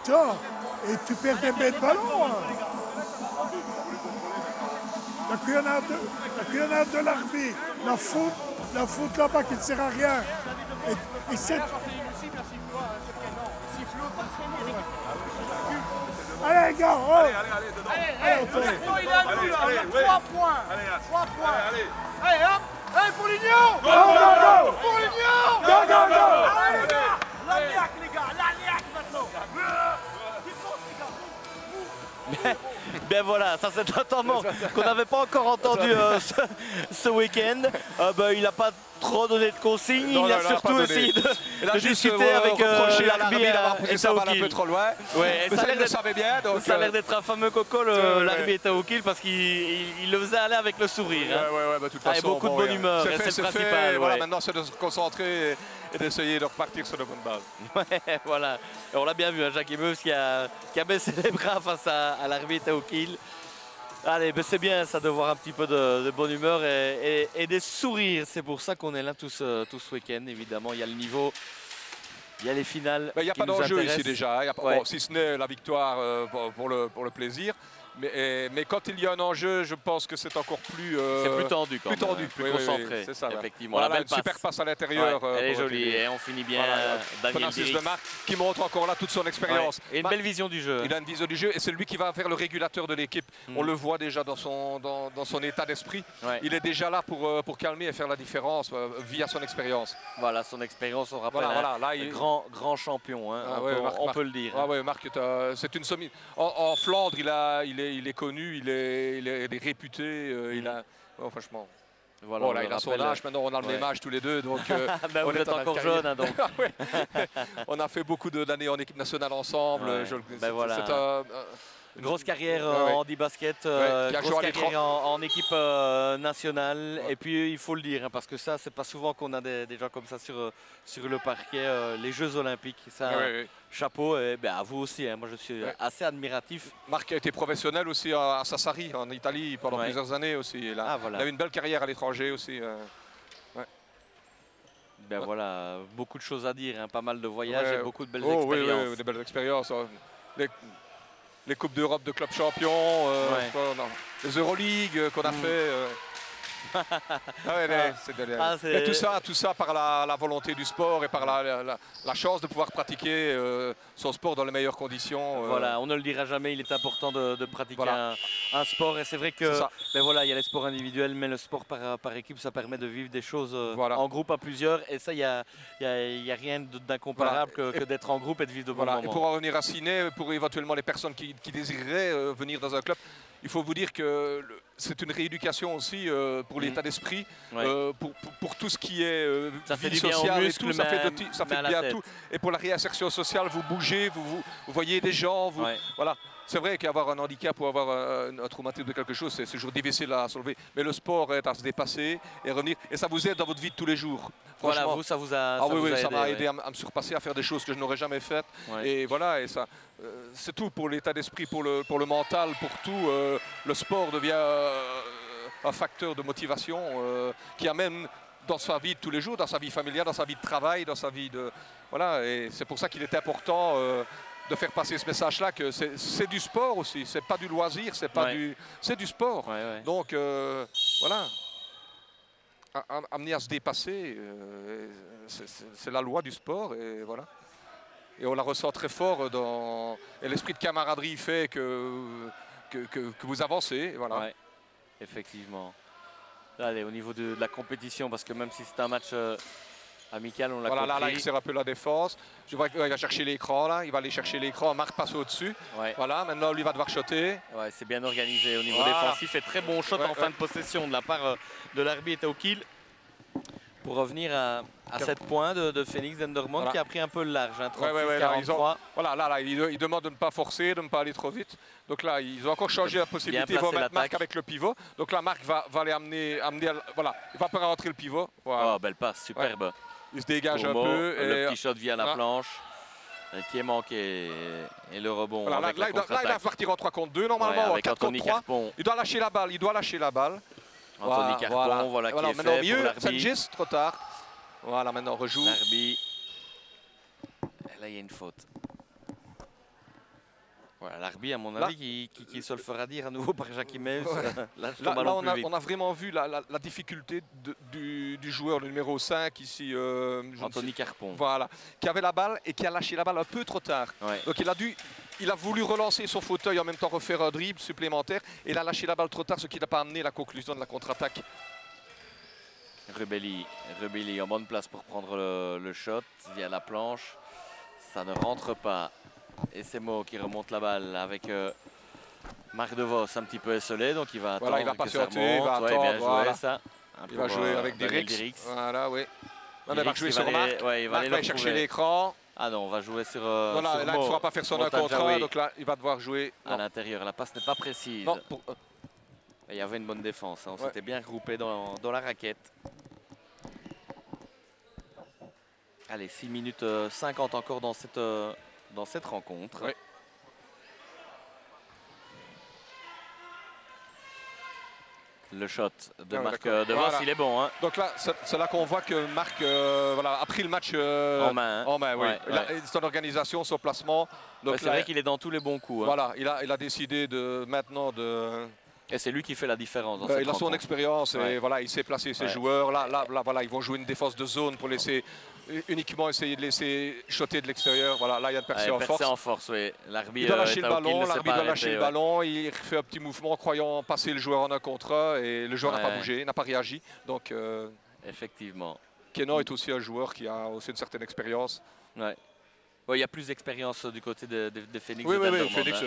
Tiens, et tu perds des bêtes de ballon. Hein. La cuillonnade de l'arbitre, la faute là-bas qui ne sert à rien. Et c'est... Allez, les gars, allez, dedans. Allez, il est à nous, là, on a 3 points. Allez, 3 points. Allez, hop. Allez, pour l'Union. Go, go, go. Pour l'Union. Go, go, go. Allez, les gars. L'Aniac, les gars, l'Aniac maintenant. Ben voilà, ça c'est un temps mort qu'on n'avait pas encore entendu ce week-end. Il n'a pas trop donné de consignes, Non, il a non, surtout pas essayé donné. Il a de juste, discuter avec reproché à l'arbitre d'avoir poussé sa balle un Etaokil. peu trop loin. Ouais, Mais ça, il le savait bien. Donc, ça a l'air d'être un fameux coco, l'arbitre Etaokil, parce qu'il le faisait aller avec le sourire. Hein. Ouais, de toute Avec façon, beaucoup de bonne humeur, c'est le principal. Fait, voilà, ouais. maintenant, c'est de se concentrer et d'essayer de repartir sur de bonnes bases. Ouais, voilà. Et on l'a bien vu, hein, Jackie Meuse qui a baissé les bras face à l'arbitre Etaokil. Allez, ben c'est bien ça de voir un petit peu de bonne humeur et des sourires. C'est pour ça qu'on est là tous ce week-end. Évidemment, il y a le niveau, il y a les finales. Il n'y a pas d'enjeu ici déjà. Hein. Ouais. Bon, si ce n'est la victoire pour le plaisir. Mais quand il y a un enjeu, je pense que c'est encore plus... c'est plus tendu quand même, plus concentré. C'est ça, effectivement. Voilà, La belle une super passe à l'intérieur. Ouais, elle est jolie et on finit bien. Voilà, Daniel assist Dirix. de Marc qui montre encore là toute son expérience. Ouais. Et une belle vision du jeu. Il a une vision du jeu et c'est lui qui va faire le régulateur de l'équipe. On le voit déjà dans son état d'esprit. Ouais. Il est déjà là pour calmer et faire la différence via son expérience. Voilà, son expérience, on rappelle un grand champion, hein, on peut le dire. Ah ouais, Marc, c'est une semi. En Flandre, il est connu. Il est réputé, il a... Oh, franchement... Voilà, bon, là, il a son âge, maintenant on a le même âge tous les deux. Donc, ben, vous êtes encore jeune. Hein, donc. On a fait beaucoup d'années en équipe nationale ensemble. Ben voilà. Une grosse carrière en handi-basket, grosse carrière en équipe nationale. Et puis il faut le dire, hein, parce que ça, c'est pas souvent qu'on a des gens comme ça sur le parquet. Les Jeux Olympiques, ça, chapeau. Et ben, à vous aussi, hein, moi je suis assez admiratif. Marc a été professionnel aussi à Sassari, en Italie, pendant plusieurs années aussi. Il a eu une belle carrière à l'étranger aussi. Ben voilà, beaucoup de choses à dire, hein, pas mal de voyages et beaucoup de belles expériences. Oui, des belles expériences. Les Coupes d'Europe de clubs champions, les Euroleague qu'on a fait. Et tout ça par la volonté du sport et par la chance de pouvoir pratiquer son sport dans les meilleures conditions. Voilà, on ne le dira jamais, il est important de pratiquer un sport. Et c'est vrai que il y a les sports individuels, mais le sport par équipe, ça permet de vivre des choses en groupe à plusieurs. Et ça, il n'y a rien d'incomparable que d'être en groupe et de vivre de bons moments. Et pour en revenir à Ciné, pour éventuellement les personnes qui désireraient venir dans un club, il faut vous dire que c'est une rééducation aussi pour l'état d'esprit, pour tout ce qui est vie sociale et tout, ça fait bien à tout. Et pour la réinsertion sociale, vous bougez, vous voyez des gens, voilà. C'est vrai qu'avoir un handicap ou avoir un traumatisme de quelque chose, c'est toujours difficile à soulever. Mais le sport est à se dépasser et revenir. Et ça vous aide dans votre vie de tous les jours. Voilà, vous, ça vous a ça m'a aidé à me surpasser, à faire des choses que je n'aurais jamais faites. Et voilà, et ça, c'est tout pour l'état d'esprit, pour le mental, pour tout. Le sport devient un facteur de motivation qui amène dans sa vie de tous les jours, dans sa vie familiale, dans sa vie de travail, dans sa vie de... Voilà, et c'est pour ça qu'il est important... de faire passer ce message-là que c'est du sport aussi, c'est pas du loisir, c'est du sport. Donc voilà, amener à se dépasser, c'est la loi du sport et voilà. Et on la ressent très fort et l'esprit de camaraderie fait que vous avancez, voilà. Ouais, effectivement. Allez, au niveau de la compétition, parce que même si c'est un match amical, on l'a compris. Là, il sert un peu la défense. Je vois qu'il va chercher l'écran là. Il va aller chercher l'écran. Marc passe au-dessus. Voilà, maintenant lui va devoir shotter. Ouais, c'est bien organisé au niveau défensif et très bon shot en fin de possession de la part de l'arbitre Etaokil. Pour revenir à 7 points de Phoenix Dendermonde qui a pris un peu le large, hein, 36-43. Là, il demande de ne pas forcer, de ne pas aller trop vite. Donc là, ils ont encore changé la possibilité. Ils vont mettre Marc avec le pivot. Donc là, Marc va aller amener voilà, il va pas rentrer le pivot. Voilà. Oh, belle passe, superbe. Il se dégage un peu. Le petit shot via la planche qui est manqué et le rebond. Voilà, là, il va partir en 3 contre 2 normalement, en 4 contre 3. Carpon. Il doit lâcher la balle. Anthony Carpon, voilà qui est maintenant fait mieux, pour l'arbitre. Sanchez, trop tard. Voilà, maintenant on rejoue. L'arbitre. Là, il y a une faute. Voilà, l'arbitre, à mon avis, qui se le fera dire à nouveau par Jackie Meuse. Là, on a vraiment vu la difficulté du joueur, le numéro 5 ici. Anthony Carpon. Voilà, qui avait la balle et qui a lâché la balle un peu trop tard. Donc il a voulu relancer son fauteuil, en même temps refaire un dribble supplémentaire. Et il a lâché la balle trop tard, ce qui n'a pas amené la conclusion de la contre-attaque. Rebelli en bonne place pour prendre le shot via la planche. Ça ne rentre pas. Et c'est Mo qui remonte la balle avec Marc De Vos un petit peu esselé. Donc il va attendre il va que ça patienter, remonte. il va attendre. Bien joué, ça. Il va jouer avec Dirix. Voilà, oui. Non, mais il va jouer sur Marc. Ouais, il va Marc va chercher l'écran. Ah non, on va jouer sur. Voilà, sur là, il ne pourra pas faire son 1 contre 1, donc là, il va devoir jouer. À l'intérieur, la passe n'est pas précise. Non, il y avait une bonne défense, hein. On s'était bien regroupé dans la raquette. Allez, 6 minutes 50 encore dans cette rencontre. Ouais. Le shot de Marc De Vos, il est bon. Hein. Donc là, c'est là qu'on voit que Marc voilà, a pris le match en main. Hein. En main, oui. Ouais. Son organisation, son placement. C'est vrai qu'il est dans tous les bons coups. Hein. Voilà, il a décidé maintenant de... Et c'est lui qui fait la différence dans cette rencontre. Il a son expérience et voilà, il sait placer ses joueurs. Là, voilà, ils vont jouer une défense de zone pour uniquement essayer de laisser shotter de l'extérieur. Voilà, là, il y a de percer en force. Oui. Il doit lâcher le ballon, l'arbitre doit lâcher le ballon, il fait un petit mouvement croyant passer le joueur en 1 contre 1 et le joueur n'a pas bougé, n'a pas réagi. Donc, effectivement. Kenan est aussi un joueur qui a aussi une certaine expérience. Ouais. Il y a plus d'expérience du côté de Phoenix. Oui, Phoenix.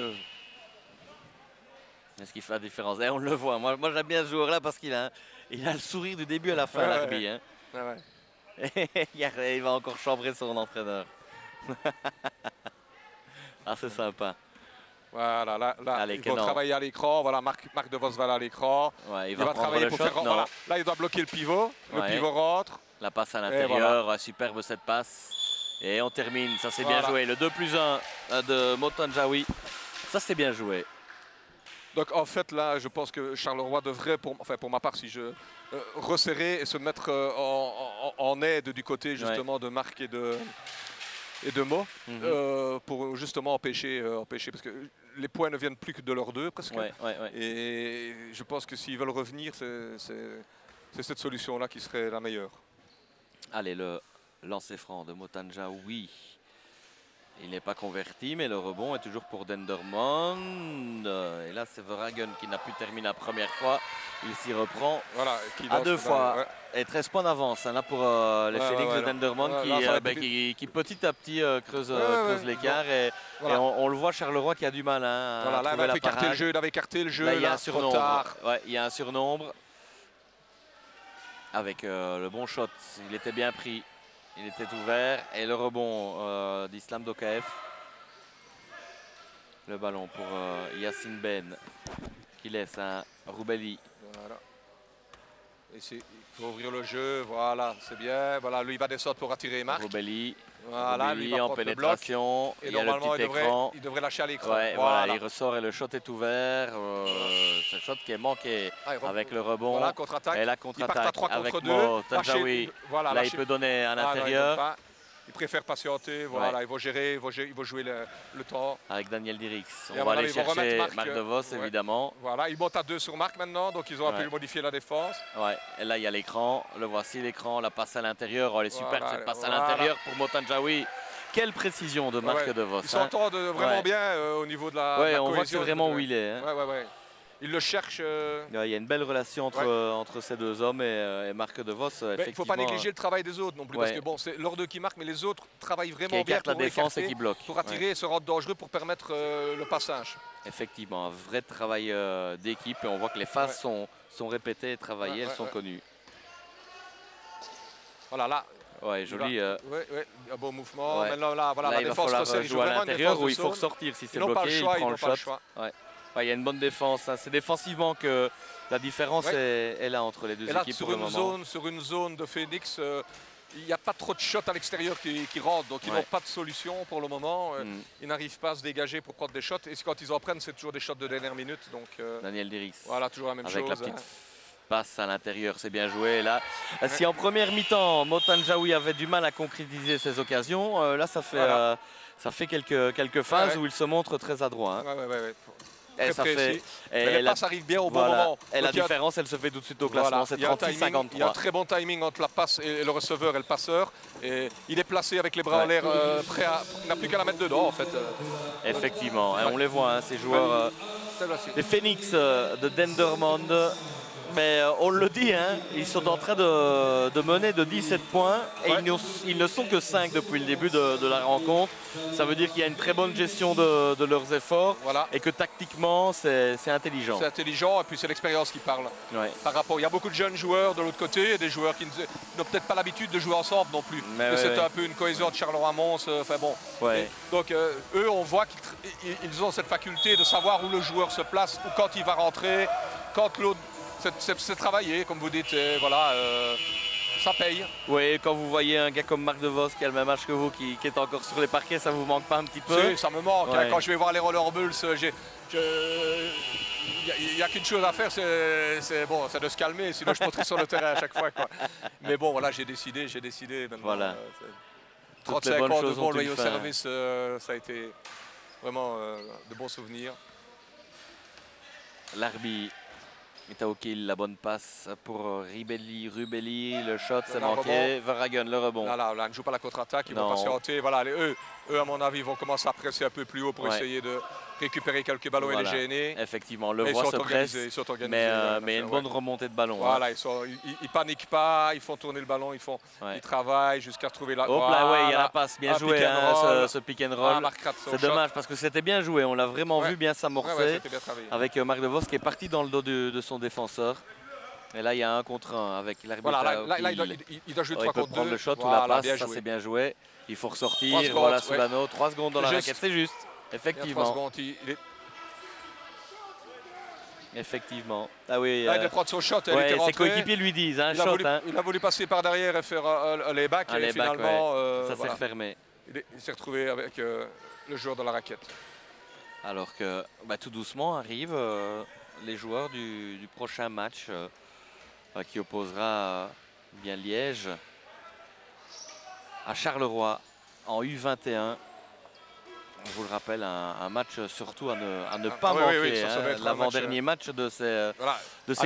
Est-ce qu'il fait la différence? On le voit. Moi j'aime bien ce joueur-là parce qu'il a le sourire du début à la fin, l'arbitre. Hein. Il va encore chambrer son entraîneur. Ah, c'est sympa. Voilà, là ils vont travailler à l'écran. Voilà, Marc De Vos va à l'écran. Ouais, il va travailler pour faire. Voilà. Là, il doit bloquer le pivot. Le pivot rentre. La passe à l'intérieur. Voilà. Superbe cette passe. Et on termine. Ça, c'est bien joué. Le 2+1 de Motanjawi. Ça, c'est bien joué. Donc en fait là, je pense que Charleroi devrait, pour ma part, si je resserrer et se mettre en aide du côté justement de Marc et de Mo, pour justement empêcher, parce que les points ne viennent plus que de leurs deux presque. Et je pense que s'ils veulent revenir, c'est cette solution-là qui serait la meilleure. Allez, le lancer franc de Motanjawi. Il n'est pas converti, mais le rebond est toujours pour Dendermonde. Et là, c'est Verhagen qui n'a pu terminer la première fois. Il s'y reprend à 2 fois. Et 13 points d'avance là pour les Phoenix de Dendermonde qui petit à petit creuse l'écart. Et on le voit, Charleroi qui a du mal. Hein, là, il avait écarté le jeu. Là, il y a un surnombre. Il y a un surnombre. Avec le bon shot, il était bien pris. Il était ouvert et le rebond d'Islam Dokaev. Le ballon pour Yacine Ben qui laisse à Roubelli. Voilà. Il faut ouvrir le jeu, voilà, c'est bien. Voilà, lui il va descendre pour attirer Marc. Roubelli. Voilà, lui en pénétration. Et normalement il devrait lâcher à l'écran. Voilà, il ressort et le shot est ouvert. C'est le shot qui est manqué avec le rebond. Voilà, contre-attaque. Et la contre-attaque avec Motanjawi. Là, il peut donner à l'intérieur. Il préfère patienter, voilà, il va gérer, il va jouer le temps. Avec Daniel Dirix. On va aller chercher Marc De Vos, évidemment. Voilà, il monte à 2 sur Marc maintenant, donc ils ont un peu modifié la défense. Et là il y a l'écran, le voici l'écran, la passe à l'intérieur. Elle est super cette passe à l'intérieur pour Motanjawi. Quelle précision de Marc De Vos. Ils s'entendent vraiment bien au niveau de la cohésion. On voit que c'est vraiment où il est. Hein. Il le cherche. Il y a une belle relation entre ces deux hommes et Marc De Vos. Il ne faut pas négliger le travail des autres non plus. Parce que bon, c'est leurs deux qui marquent, mais les autres travaillent vraiment bien pour la défense et qui bloquent. Pour attirer et se rendre dangereux pour permettre le passage. Effectivement, un vrai travail d'équipe. Et on voit que les phases sont répétées et travaillées, elles sont connues. Voilà, là. Joli. Un bon mouvement. Maintenant, là, la défense resserre. Il joue à l'intérieur où il faut ressortir. Si c'est bloqué, il prend le shot. Il y a une bonne défense. Hein. C'est défensivement que la différence est là entre les deux équipes pour le moment. Sur une zone de Phoenix, il n'y a pas trop de shots à l'extérieur qui rentrent. Donc ils n'ont pas de solution pour le moment. Ils n'arrivent pas à se dégager pour prendre des shots. Et quand ils en prennent, c'est toujours des shots de dernière minute. Donc, Daniel Dirix. Voilà, toujours la même chose. Avec la petite passe à l'intérieur, c'est bien joué. Là, si en première mi-temps, Motanjawi avait du mal à concrétiser ses occasions, là ça fait quelques phases où il se montre très adroit. Hein. Et les passes arrivent bien au bon moment. Et la différence, elle se fait tout de suite au classement. C'est 36-53. Il y a un très bon timing entre la passe et le receveur et le passeur. Et il est placé avec les bras en l'air, prêt à. Il n'a plus qu'à la mettre dedans, en fait. Effectivement. On les voit, ces joueurs. Les Phoenix de Dendermonde. Mais on le dit, hein, ils sont en train de mener de 17 points et ils ne sont que 5 depuis le début de la rencontre. Ça veut dire qu'il y a une très bonne gestion de leurs efforts et que tactiquement c'est intelligent. C'est intelligent et puis c'est l'expérience qui parle. Ouais. Par rapport, il y a beaucoup de jeunes joueurs de l'autre côté et des joueurs qui n'ont peut-être pas l'habitude de jouer ensemble non plus. Mais c'est un peu une cohésion de Charleroi-Mons. Enfin bon. Ouais. Donc eux, on voit qu'ils ont cette faculté de savoir où le joueur se place ou quand il va rentrer, quand l'autre. C'est travaillé, comme vous dites, et voilà, ça paye. Oui, quand vous voyez un gars comme Marc De Vos qui a le même âge que vous, qui est encore sur les parquets, ça vous manque pas un petit peu? Si, ça me manque. Ouais. Quand je vais voir les Roller Bulls, il n'y a qu'une chose à faire, c'est de se calmer, sinon je monterai sur le terrain à chaque fois. Quoi. Mais bon, voilà, j'ai décidé maintenant. Voilà. 35 ans de bons loyaux service, ça a été vraiment de bons souvenirs. L'arbitre. Mitaokil, la bonne passe pour Rubelli, le shot, c'est manqué. Verhagen, le rebond. Là, on ne joue pas la contre-attaque, ils vont patienter. Voilà, eux, à mon avis, vont commencer à presser un peu plus haut pour essayer de récupérer quelques ballons et les gêner. Effectivement, le voit se presse, mais il y a une bonne remontée de ballon. Voilà, ils paniquent pas, ils font tourner le ballon, ils travaillent jusqu'à retrouver la... Hop là, il y a la passe, bien joué, ce pick and roll. C'est dommage parce que c'était bien joué, on l'a vraiment vu bien s'amorcer avec Marc De Vos qui est parti dans le dos de son défenseur. Et là, il y a 1 contre 1 avec l'arbitre. Voilà, là, il doit jouer 3 contre 2. Il peut prendre le shot ou la passe, ça c'est bien joué. Il faut ressortir, voilà Soulano, 3 secondes dans la raquette, c'est juste. Effectivement. Effectivement. Ah oui. Là, il doit prendre son shot. Ses coéquipiers lui disent, shot. Il a voulu passer par derrière et faire un layback. Et finalement, ça s'est refermé. Il s'est retrouvé avec le joueur dans la raquette. Alors que tout doucement arrivent les joueurs du prochain match qui opposera bien Liège à Charleroi en U21. Je vous le rappelle, un match surtout à ne pas manquer. L'avant-dernier match de ces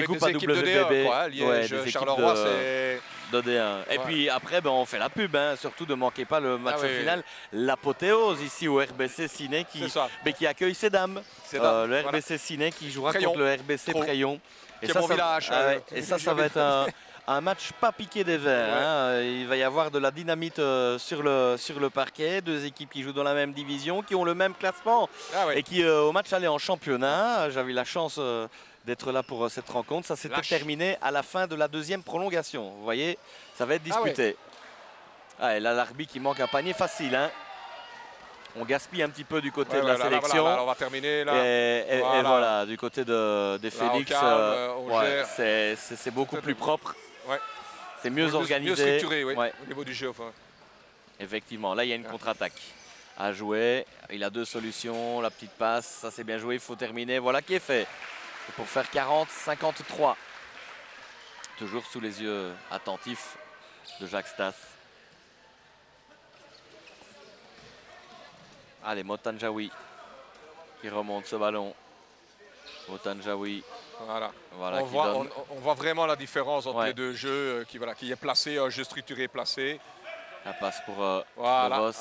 coupes AWBB. Liège, Charleroi, c'est de D1. Et puis après, on fait la pub, surtout ne manquez pas le match final. L'apothéose ici au RBC Ciné qui accueille ses dames. Le RBC Ciné qui jouera contre le RBC Prayon. Et ça, ça va être un match pas piqué des verres. Il va y avoir de la dynamite sur le parquet. 2 équipes qui jouent dans la même division, qui ont le même classement et qui au match aller en championnat. J'avais la chance d'être là pour cette rencontre. Ça s'était terminé à la fin de la 2e prolongation. Vous voyez, ça va être disputé. Et là, l'arbitre qui manque un panier facile. On gaspille un petit peu du côté de la sélection. On va terminer là. Et voilà, du côté des Félix, c'est beaucoup plus propre. C'est mieux organisé. Mieux structuré, au niveau du jeu. Effectivement, là il y a une contre-attaque à jouer. Il a 2 solutions, la petite passe, ça c'est bien joué, il faut terminer. Voilà qui est fait. Et pour faire 40-53. Toujours sous les yeux attentifs de Jacques Stas. Allez, Motanjawi qui remonte ce ballon. Motanjawi. Voilà, on voit vraiment la différence entre les 2 jeux, qui est placé, un jeu structuré placé. La passe pour Vos.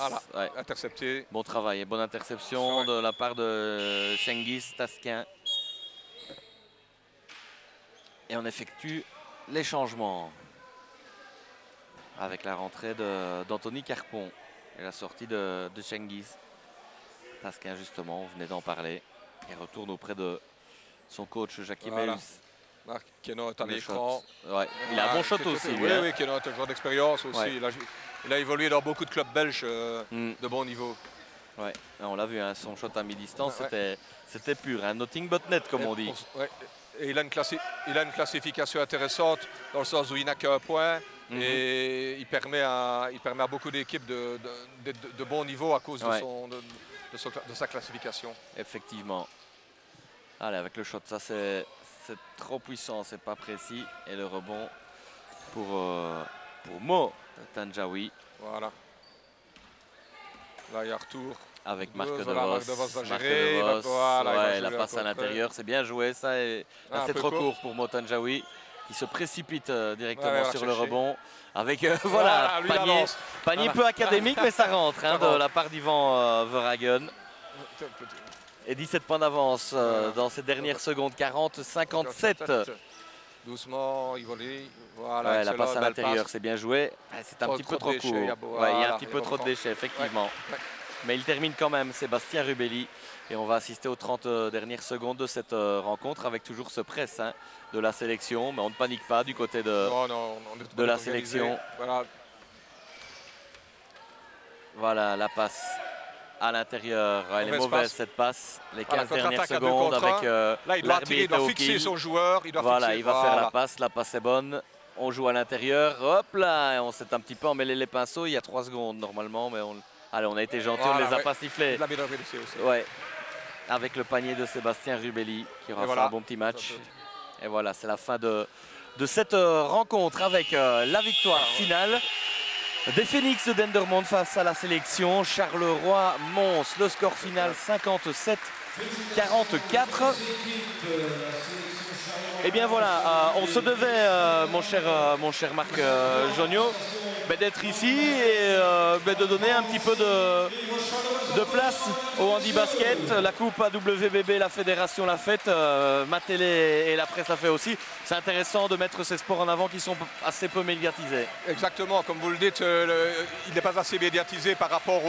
Intercepté. Bon travail et bonne interception de la part de Cengiz Tasquin. Et on effectue les changements avec la rentrée d'Anthony Carpon et la sortie de Cengiz Tasquin, justement, on venait d'en parler. Il retourne auprès de son coach Jackie Meus. Marc Kenon est à l'écran. Il a un bon shot aussi. Oui, Kenon est un joueur d'expérience aussi. Il a évolué dans beaucoup de clubs belges de bon niveau. On l'a vu, son shot à mi-distance, c'était pur. Nothing but net, comme on dit. Et il a une classification intéressante dans le sens où il n'a qu'un point. Et il permet à beaucoup d'équipes de bon niveau à cause de sa classification. Effectivement. Allez, avec le shot, ça c'est trop puissant, c'est pas précis. Et le rebond pour Mo Tanjawi. Voilà. Là, il y a retour. Avec Marc De Vos. Marc De Vos va gérer. La passe à l'intérieur, c'est bien joué. Ça, c'est trop court pour Mo Tanjawi qui se précipite directement sur le rebond. Avec panier peu académique, mais ça rentre de la part d'Yvan Verhagen. Et 17 points d'avance dans ces dernières secondes. 40-57 Doucement, Ivoli. Voilà, Ouais, la excellent, passe à belle l'intérieur, passe. c'est bien joué. C'est un Trop- petit peu trop trop de court. déchets, Ouais, il y a un voilà, petit peu trop de trop. déchets, effectivement. Ouais. Mais il termine quand même, Sébastien Rubelli. Et on va assister aux 30 dernières secondes de cette rencontre avec toujours ce press hein, de la sélection. Mais on ne panique pas du côté de, Non, on est de la organisé. sélection. Voilà. Voilà la passe à l'intérieur. Elle est Mauvaise mauvaise passe. cette passe. Les 15 Voilà, dernières contre-attaque à 2 secondes contre avec 1. Là, il doit attirer, il doit l'arbitre fixer au son kill. joueur. Il doit Voilà, fixer, il va faire voilà. la passe est bonne. On joue à l'intérieur. Hop là, on s'est un petit peu emmêlé les pinceaux. Il y a 3 secondes normalement, mais allez, on a été gentils, on Voilà, les a ouais. pas sifflés. Il l'a bien laissé aussi. Ouais. Avec le panier de Sébastien Rubelli qui aura Et fait voilà. un bon petit match. Et voilà, c'est la fin de cette rencontre avec la victoire finale des Phoenix de Dendermonde face à la sélection Charleroi-Mons. Le score final 57-44. Et bien voilà, on se devait, mon cher Marc Joniot, d'être ici et de donner un petit peu de place au handi-basket. La coupe AWBB, la fédération l'a faite, ma télé et la presse l'a fait aussi. C'est intéressant de mettre ces sports en avant qui sont assez peu médiatisés. Exactement, comme vous le dites, il n'est pas assez médiatisé par rapport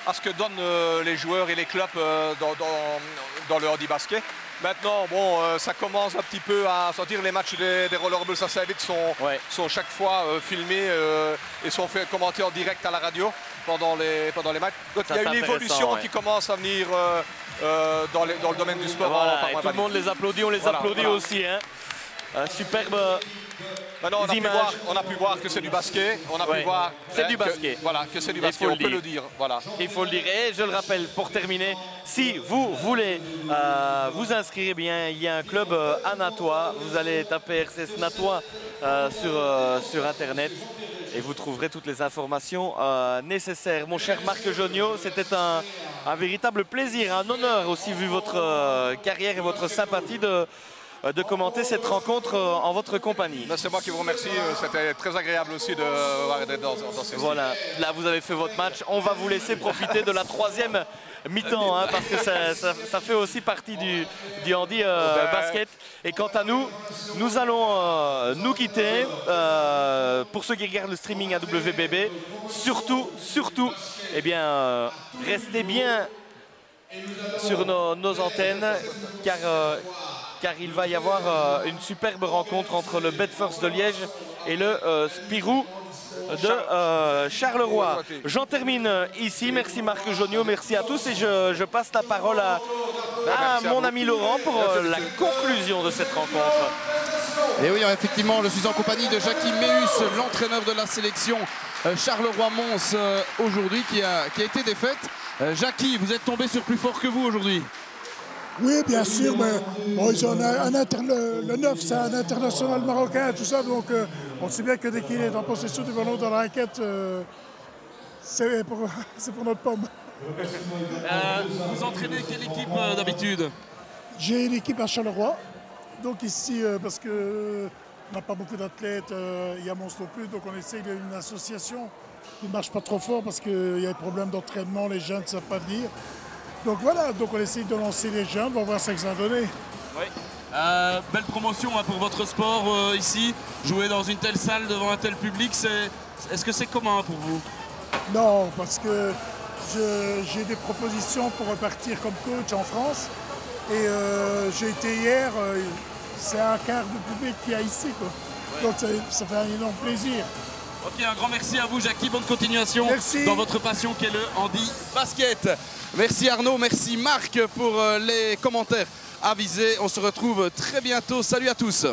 à ce que donnent les joueurs et les clubs dans le handi-basket. Maintenant, bon, ça commence un petit peu à sortir. Les matchs des Rollerbleu Saint-Savite sont chaque fois filmés et sont commentés en direct à la radio pendant les matchs. Donc il y a une évolution qui commence à venir dans le domaine du sport. Voilà, et tout le monde les applaudit, on les applaudit aussi. Hein. Superbe. Maintenant, on a pu voir que c'est du basket. On a pu voir c'est du basket. Voilà, que c'est du basket. On peut le dire. Voilà. Il faut le dire. Et je le rappelle pour terminer, si vous voulez vous inscrire, bien, il y a un club à Natois. Vous allez taper RCS Natois sur Internet et vous trouverez toutes les informations nécessaires. Mon cher Marc Joniot, c'était un véritable plaisir, un honneur aussi vu votre carrière et votre sympathie de commenter cette rencontre en votre compagnie. C'est moi qui vous remercie, c'était très agréable aussi d'être dans ces Voilà, là vous avez fait votre match, on va vous laisser profiter de la 3e mi-temps hein, parce que ça fait aussi partie du handi basket. Et quant à nous, nous allons nous quitter. Pour ceux qui regardent le streaming à WBB, surtout, eh bien, restez bien sur nos antennes car il va y avoir une superbe rencontre entre le Bedford de Liège et le Spirou de Charleroi. J'en termine ici. Merci Marc Joniot, merci à tous et je passe la parole à mon ami Laurent pour la conclusion de cette rencontre. Et oui, effectivement, je suis en compagnie de Jackie Meus, l'entraîneur de la sélection Charleroi-Mons aujourd'hui qui a été défaite. Jackie, vous êtes tombé sur plus fort que vous aujourd'hui. Oui, bien sûr, mais bon, ils ont le 9, c'est un international marocain, tout ça, donc on sait bien que dès qu'il est en possession du ballon dans la raquette, c'est pour notre pomme. Vous entraînez quelle équipe d'habitude? J'ai une équipe à Charleroi, donc ici, parce qu'on n'a pas beaucoup d'athlètes, il y a Mons non plus, donc on essaye d'une association qui ne marche pas trop fort parce qu'il y a des problèmes d'entraînement, les jeunes ne savent pas venir. Donc voilà, donc on essaye de lancer les jeunes, on va voir ce que ça va donner. Oui. Belle promotion hein, pour votre sport ici. Jouer dans une telle salle devant un tel public, est-ce que c'est commun pour vous? Non, parce que j'ai des propositions pour repartir comme coach en France. Et j'ai été hier, c'est un quart du public qu'il y a ici, quoi. Donc ça fait un énorme plaisir. Ok, un grand merci à vous Jackie, bonne continuation merci. Dans votre passion qu'est le handi basket. Merci Arnaud, merci Marc pour les commentaires avisés. On se retrouve très bientôt, salut à tous.